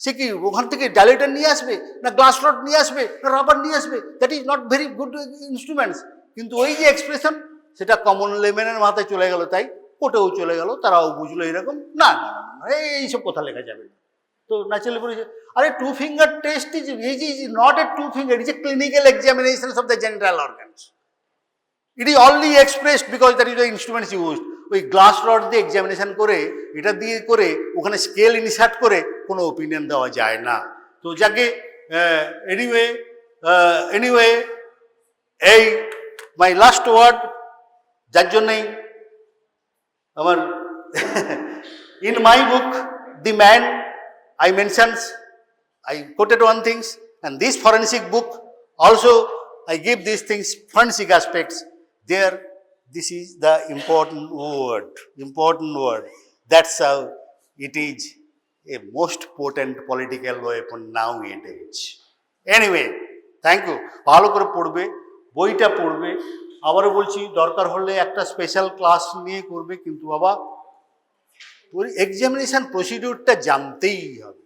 সে কি ওখান থেকে ডাইলেটর নিয়ে আসবে, না গ্লাস রড নিয়ে আসবে, না রাবার নিয়ে আসবে? That is not very good instruments. কিন্তু ওই যে এক্সপ্রেশন, সেটা কমন লেমেনের মাথায় চলে গেল, তাই কোর্টেও চলে গেল, তারাও বুঝলো এরকম। না না না, এইসব কথা লেখা যাবে না। তো ন্যাচারালি বলেছে আরে two finger test is not a two finger, is a clinical examination of the genital organs. It is only expressed because that is the instruments used. ওই গ্লাস রড দিয়ে এক্সামিনেশন করে, এটা দিয়ে করে, ওখানে স্কেল ইনসার্ট করে কোনো opinion দেওয়া যায় না। তো যাকে এনিওয়ে এই মাই লাস্ট ওয়ার্ড, যার জন্যই আমার in my book the man I mentions, I quoted one things, and this forensic book also I give these things forensic aspects. There, this is the important word. That's how it is a most potent political weapon nowadays. Anyway, thank you. ভালো করে পড়বে, বইটা পড়বে। আবারও বলছি, দরকার হলে একটা স্পেশাল ক্লাস নিয়ে করবে, কিন্তু বাবা এক্সামিনেশন প্রসিডিউরটা জানতেই হবে।